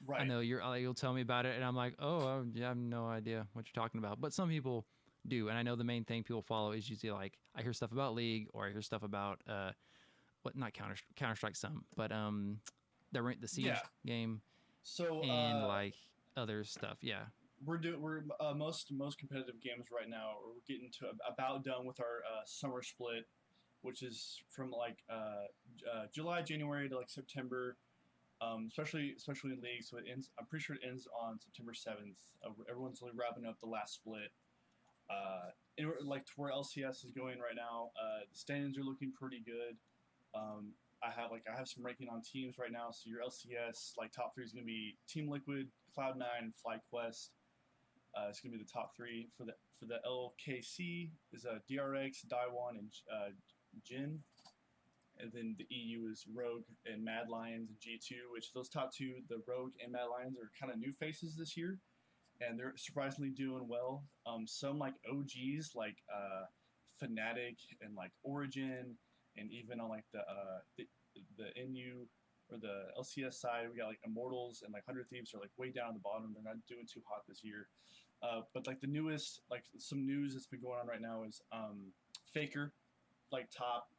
Right. know you'll tell me about it, and I'm like, oh, yeah, I have no idea what you're talking about. But some people do, and I know the main thing people follow is usually like I hear stuff about league or I hear stuff about what not Counter Strike some, but the Siege Yeah. game So and like other stuff. Yeah. we're most competitive games right now. We're getting to about done with our summer split, which is from like July, January to like September. Especially in league, so it ends. I'm pretty sure it ends on September 7th. Everyone's only wrapping up the last split. Like to where LCS is going right now, the standings are looking pretty good. I have some ranking on teams right now. So your LCS like top three is going to be Team Liquid, Cloud9, and FlyQuest. It's going to be the top three for the LKC is DRX, Daiwan, and Jin. And then the EU is Rogue and Mad Lions and G2, which those top two, the Rogue and Mad Lions, are kind of new faces this year, and they're surprisingly doing well. Some like OGs like Fnatic and like Origin, and even on like the NU or the LCS side, we got like Immortals and like 100 Thieves are like way down at the bottom. They're not doing too hot this year. But like the newest, like some news that's been going on right now is Faker, like top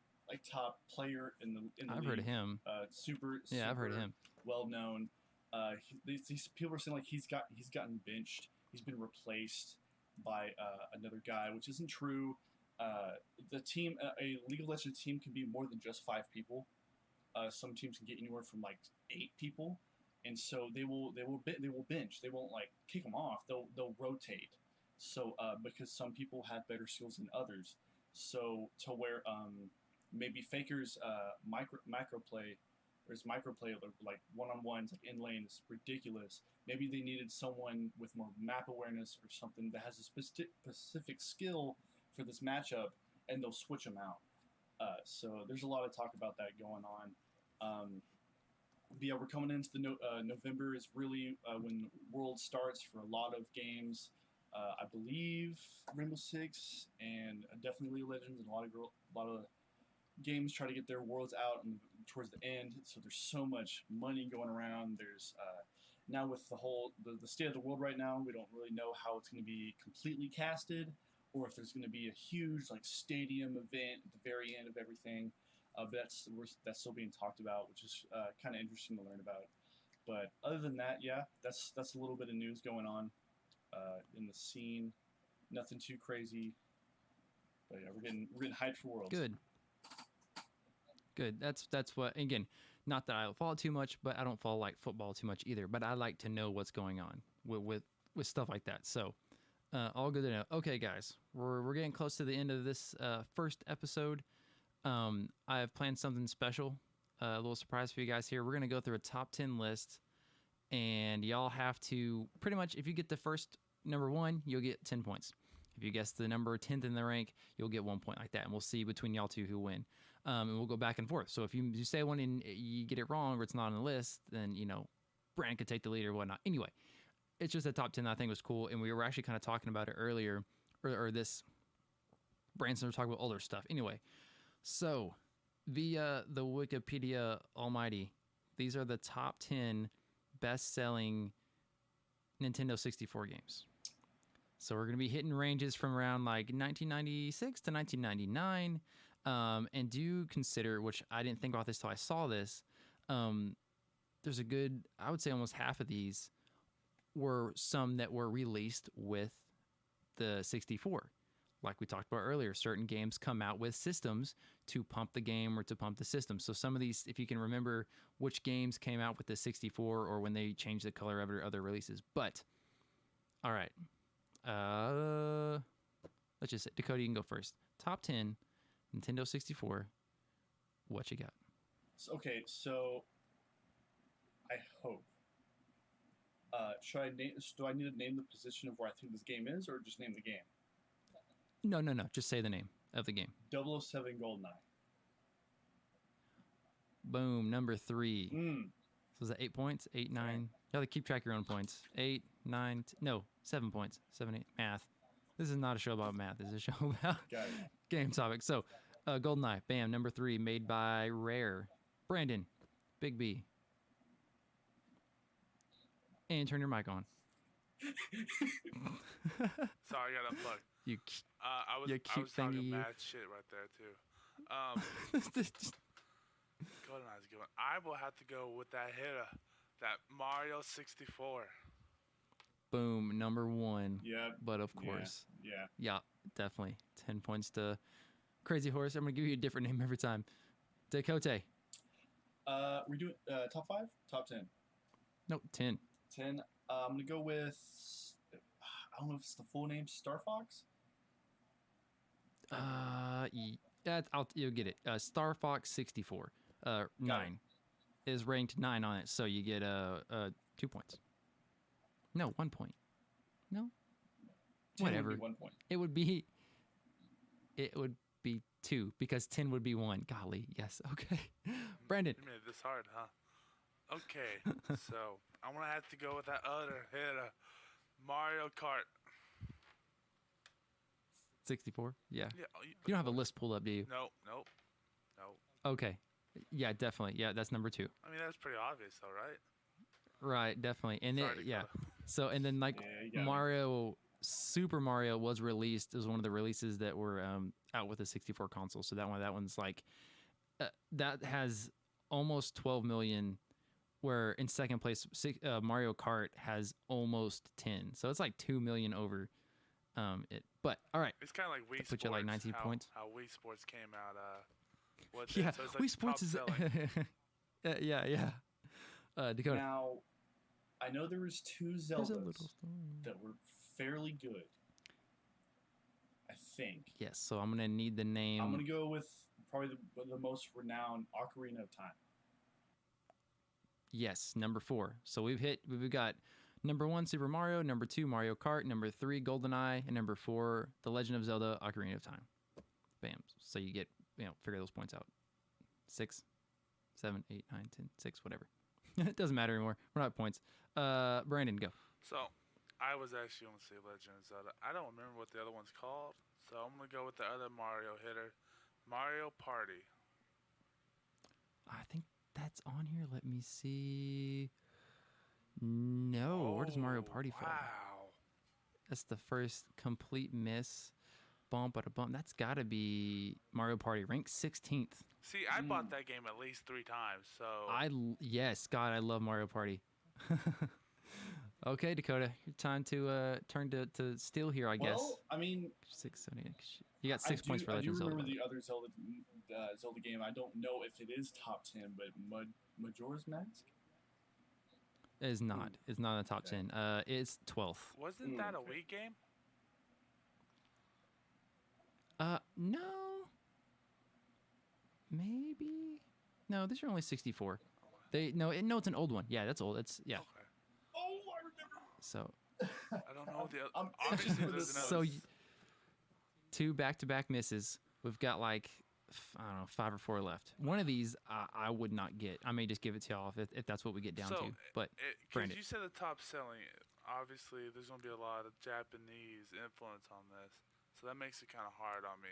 player in the I've league. heard of him. Super. Yeah, I've heard of him. Well known. These people are saying like he's gotten benched. He's been replaced by another guy, which isn't true. The team, a League of Legends team, can be more than just 5 people. Some teams can get anywhere from like 8 people, and so they will bench. They won't like kick them off. They'll rotate. So because some people have better skills than others, so to where maybe Faker's microplay or his microplay like one-on-ones like in lane is ridiculous. Maybe they needed someone with more map awareness or something that has a specific skill for this matchup, and they'll switch them out. So there's a lot of talk about that going on. But yeah, we're coming into the November is really when World starts for a lot of games. I believe Rainbow Six and definitely League of Legends and a lot of games try to get their worlds out and towards the end. So there's so much money going around. There's now with the state of the world right now, we don't really know how it's going to be completely casted, or if there's going to be a huge like stadium event at the very end of everything. But that's still being talked about, which is kind of interesting to learn about. But other than that, yeah, that's a little bit of news going on in the scene. Nothing too crazy. But yeah, we're getting hyped for Worlds. Good. That's what, again, not that I follow too much, but I don't follow like football too much either. But I like to know what's going on with stuff like that. So all good to know. Okay, guys, we're getting close to the end of this first episode. I have planned something special, a little surprise for you guys here. We're gonna go through a top 10 list, and y'all have to pretty much, if you get the first number 1, you'll get 10 points. If you guess the number 10th in the rank, you'll get 1 point like that, and we'll see between y'all two who win. And we'll go back and forth. So if you say one and you get it wrong or it's not on the list, then, Brandon could take the lead or whatnot. Anyway, it's just a top 10 that I think was cool, and we were actually kind of talking about it earlier, or this, Branson was talking about older stuff. Anyway, so via the Wikipedia Almighty, these are the top 10 best-selling Nintendo 64 games. So we're going to be hitting ranges from around like 1996 to 1999. And do consider, which I didn't think about this till I saw this, there's a good, I would say almost half of these were some that were released with the 64. Like we talked about earlier, certain games come out with systems to pump the game or to pump the system. So some of these, if you can remember which games came out with the 64 or when they changed the color of it or other releases. But, all right. Let's just say, Dakota, you can go first. Top 10 Nintendo 64. What you got? Okay, so I hope. Do I need to name the position of where I think this game is, or just name the game? No. Just say the name of the game. 007 GoldenEye. Boom, number 3. So is that 8 points? 8, 9. You have to keep track of your own points. 8, 9, 7 points. 7, 8. Math. This is not a show about math. This is a show about game topic. So, GoldenEye, bam, number 3, made by Rare. Brandon, Big B. And turn your mic on. Sorry, I got unplugged. I was talking mad shit right there too. GoldenEye's good one. I will have to go with that hitter, that Mario 64. Boom, number 1. Yeah. But of course. Yeah, definitely. 10 points to Crazy Horse. I'm going to give you a different name every time. Dakota. We're doing top 5? Top 10? No, 10. 10. I'm going to go with, I don't know if it's the full name, Star Fox? You'll get it. Star Fox 64. 9 is ranked 9 on it, so you get 2 points. No, 1 point. No, whatever. 1 point. It would be 2 because 10 would be 1. Golly, yes. Okay, Brandon. You made this hard, huh? Okay, so I'm gonna have to go with that other hitter, Mario Kart. 64. Yeah. Yeah. You don't have a list pulled up, do you? Nope. Nope. Okay. Yeah, definitely. Yeah, that's number 2. I mean, that's pretty obvious, though, right? Right, definitely. And Sorry, yeah. Dakota. So and then like Yeah, you got me. Mario, Super Mario was released. It was one of the releases that were out with the 64 console. So that one's like that has almost 12 million. Where in second place, Mario Kart has almost 10. So it's like 2 million over it. But all right, It's kind of like Wii put Sports. you at like 19 points. How Wii Sports came out. Yeah, so it's like Wii Sports is top-selling. yeah. Dakota. Now, I know there was 2 There's a Zeldas little story. that were fairly good. I think. Yes, so I'm gonna need the name. I'm gonna go with probably the most renowned Ocarina of Time. Yes, number 4. So we've got number 1 Super Mario, number 2 Mario Kart, number 3 GoldenEye, and number 4 The Legend of Zelda: Ocarina of Time. Bam. So you get figure those points out. 6, 7, 8, 9, 10, 6, whatever. It doesn't matter anymore. We're not at points. Brandon, go. So, I was actually going to say Legend of Zelda. I don't remember what the other one's called, so I'm going to go with the other Mario hitter, Mario Party. I think that's on here. Let me see. No, where does Mario Party fall? Wow. That's the first complete miss. Bump at a bump. That's got to be Mario Party, ranked 16th. See, I bought that game at least 3 times, so... Yes, God, I love Mario Party. Okay, Dakota, your time to turn to steal here, I guess. Well, I mean, 6, 7, 8. You got 6 points for Legend of I do Zelda. remember the other Zelda game. I don't know if it is top 10, but Majora's Mask? It is not. It's not in the top 10. It's 12th. Wasn't that a Wii game? No. Maybe. No, these are only 64. It's an old one. Yeah, that's old. It's Okay. Oh, I remember. So I don't know the I'm other... Obviously, itching for there's this. another... So 2 back-to-back misses. We've got like I don't know 5 or 4 left. One of these I would not get. I may just give it to y'all if that's what we get down to. But Because Brandon. you said the top selling, obviously there's going to be a lot of Japanese influence on this, so that makes it kind of hard on me.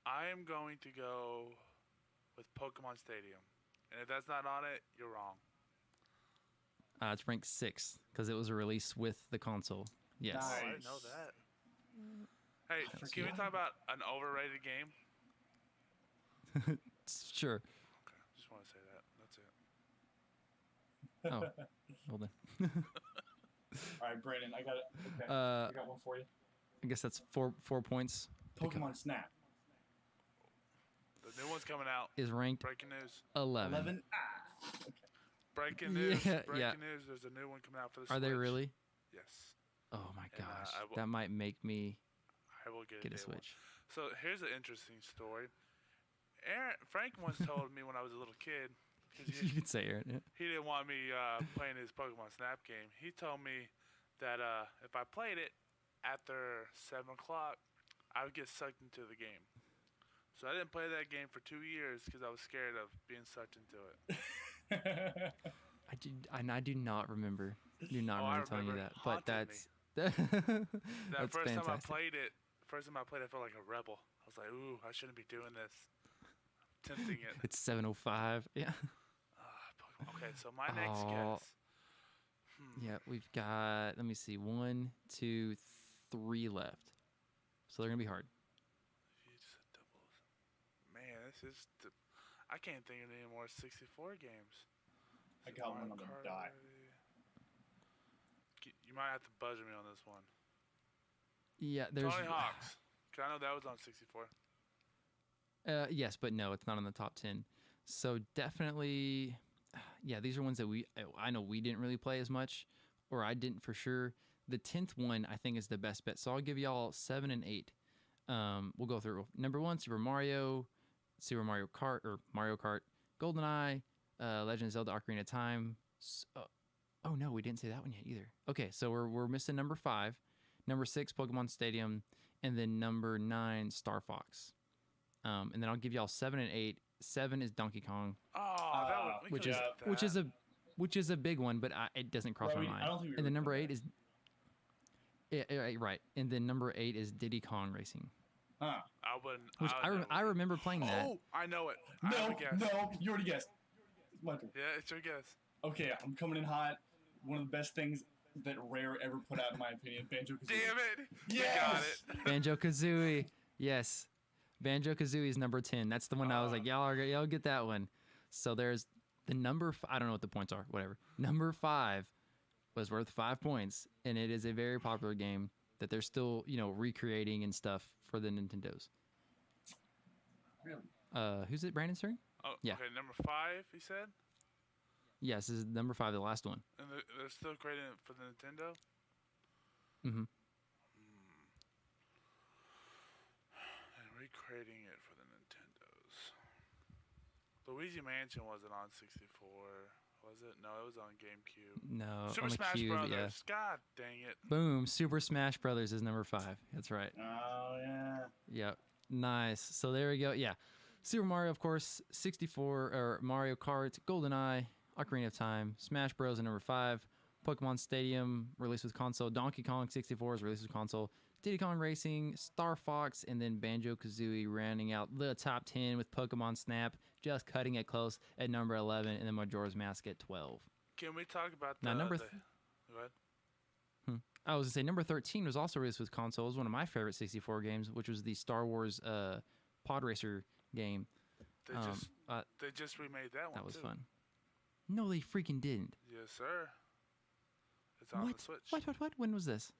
I am going to go with Pokemon Stadium, and if that's not on it, you're wrong. It's ranked 6th because it was a release with the console. Yes. Nice. Oh, I didn't know that. Hey, I can we forgot. talk about an overrated game? Sure. Okay, just want to say that. That's it. Oh, well then. All right, Brandon, I got it. Okay, I got one for you. I guess that's 4 points. Pokemon Snap. The new one's coming out. Is ranked Breaking news. 11. 11. Breaking news. Yeah, Breaking yeah. news. There's a new one coming out for the Are Switch. they really? Yes. Oh my And, gosh, I will- that might make me I will get, get a day one. Switch. So here's an interesting story. Frank once told me when I was a little kid, 'cause You could say Aaron. Yeah. he didn't want me playing his Pokemon Snap game. He told me that if I played it after 7 o'clock, I would get sucked into the game. So I didn't play that game for 2 years because I was scared of being sucked into it. I do not remember. Do not Oh, I remember telling you remember that. it But haunted that's That that's first fantastic. time I played it, I felt like a rebel. I was like, ooh, I shouldn't be doing this. Tempting it. It's 7:05. Yeah. Pokemon. Okay, so my next Oh. guess. Yeah, we've got. Let me see. 1, 2, 3 left. So they're gonna be hard. You just said doubles. Man, this is. I can't think of any more 64 games. I got one Mario on the Kart. dot. You might have to buzzer me on this one. Yeah, there's. Tony Hawk's. 'Cause I know that was on 64. Yes, but no, it's not on the top 10. So definitely, yeah, these are ones that I know we didn't really play as much, or I didn't for sure. The 10th one I think is the best bet. So I'll give y'all 7 and 8. We'll go through. Number 1, Super Mario Kart, GoldenEye, Legend of Zelda: Ocarina of Time. Oh no, we didn't say that one yet either. Okay, so we're missing number 5, number 6, Pokemon Stadium, and then number 9, Star Fox. And then I'll give y'all 7 and 8. 7 is Donkey Kong, Oh, that would, we which could've is got which that. is a which is a big one, but it doesn't cross Well, my mind. I don't think we And then were number playing 8 is Right. And then number 8 is Diddy Kong Racing, Huh. I wouldn't. which I remember playing that. Oh, I know it. I have a guess. No, you already guessed. My turn. Yeah, it's your guess. Okay, I'm coming in hot. One of the best things that Rare ever put out, in my opinion, Banjo-Kazooie. Damn it! Yes! You got it. Banjo-Kazooie. Yes. Banjo-Kazooie is number 10. That's the one I was like, y'all get that one. So there's the number, I don't know what the points are, whatever. Number 5 was worth 5 points, and it is a very popular game that they're still, recreating and stuff for the Nintendos. Really? Who's it, Brandon's turn? Oh, Yeah. Okay, number 5, you said? Yes, this is number 5, the last one. And they're still creating it for the Nintendo? Mm-hmm. And recreating it for the Nintendos. Luigi Mansion wasn't on 64, was it? No, it was on GameCube. No, Super on the Smash Cube, Brothers. yeah. God dang it. Boom, Super Smash Brothers is number 5. That's right. Oh, yeah. Yep. Nice. So there we go. Yeah. Super Mario, of course, 64, or Mario Kart, GoldenEye, Ocarina of Time, Smash Bros. At number 5, Pokemon Stadium, released with console, Donkey Kong 64 is released with console, Diddy Kong Racing, Star Fox, and then Banjo-Kazooie rounding out the top 10 with Pokemon Snap, just cutting it close at number 11, and then Majora's Mask at 12. Can we talk about Now, go ahead. I was going to say, number 13 was also released with console. It was one of my favorite 64 games, which was the Star Wars Pod Racer game. They just remade that one. That was too. fun. No, they freaking didn't. Yes, sir. It's on What? the Switch. What? When was this?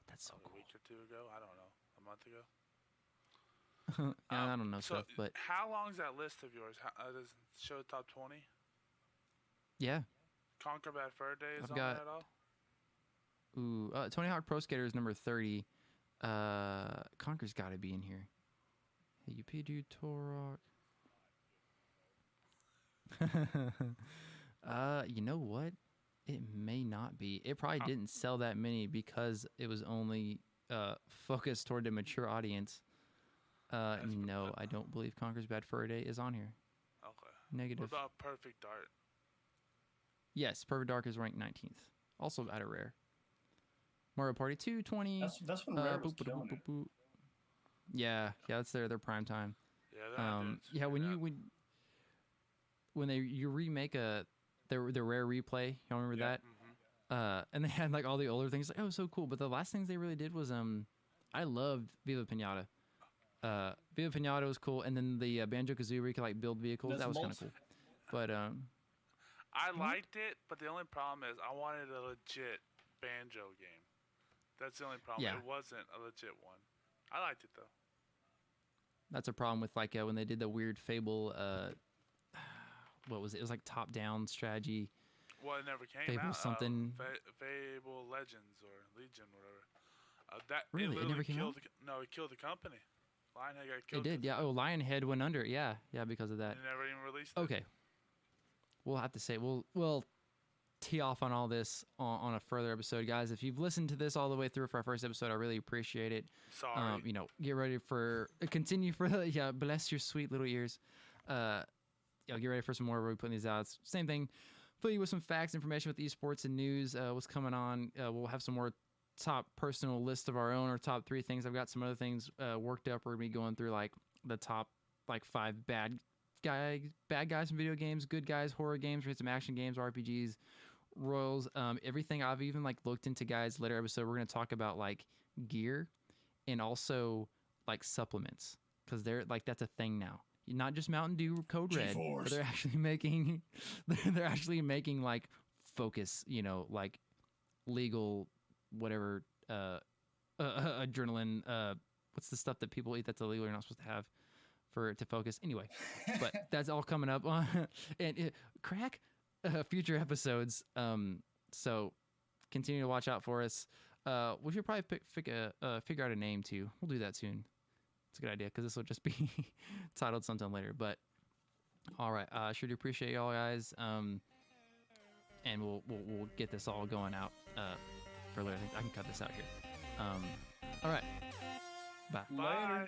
That's so A cool. week or two ago. I don't know. A month ago. Yeah, I don't know So stuff, but how long is that list of yours? Does it show top 20? yeah. Conquer Bad Fur Day is I've on got- there at all? Ooh, Tony Hawk Pro Skater is number 30. Conker's got to be in here. Hey, you Pidgey Torok. You know what? It may not be. It probably didn't sell that many because it was only focused toward a mature audience. No, I don't believe Conker's Bad Fur Day is on here. Okay. Negative. What about Perfect Dark? Yes, Perfect Dark is ranked 19th. Also out of Rare. Mario Party 2, 20. That's when Rare was killing it. Yeah, that's their prime time. Yeah, when you remake the Rare replay, y'all remember that? Mm-hmm. And they had like all the older things, like, oh, so cool. But the last things they really did was I loved Viva Pinata. Viva Pinata was cool, and then the Banjo-Kazooie where you could like build vehicles. That's that was kind of cool. But I liked it, but the only problem is I wanted a legit Banjo game. That's the only problem. Yeah. It wasn't a legit one. I liked it though. that's a problem with like when they did the weird Fable. What was it? It was like top-down strategy. Well, it never came Fable out. something. Fable Legends or Legion, whatever. That Really? It never literally came killed out? No, it killed the company. Lionhead got It killed. did, yeah. Oh, Lionhead went under. Yeah, because of that. They never even released it. Okay. We'll have to say we'll tee off on all this on a further episode, guys. If you've listened to this all the way through for our first episode, I really appreciate it. Sorry. Get ready for continue for bless your sweet little ears. Get ready for some more. We'll be putting these out. It's same thing. Fill you with some facts, information with esports and news. What's coming on? We'll have some more top personal list of our own or top 3 things. I've got some other things worked up. We're gonna be going through like the top 5 bad guys in video games, good guys, horror games, some action games, RPGs, royals, everything. I've even like looked into, guys. Later episode, we're gonna talk about like gear and also like supplements because they're like that's a thing now. Not just Mountain Dew Code Red, but they're actually making like focus, like legal whatever adrenaline. What's the stuff that people eat that's illegal? You're not supposed to have to focus anyway. But that's all coming up on and crack future episodes. So continue to watch out for us. We should probably figure out a name too. We'll do that soon. It's a good idea because this will just be titled something later. But all right, sure do appreciate y'all guys. And we'll get this all going out for later. I can cut this out here. All right, bye. Bye.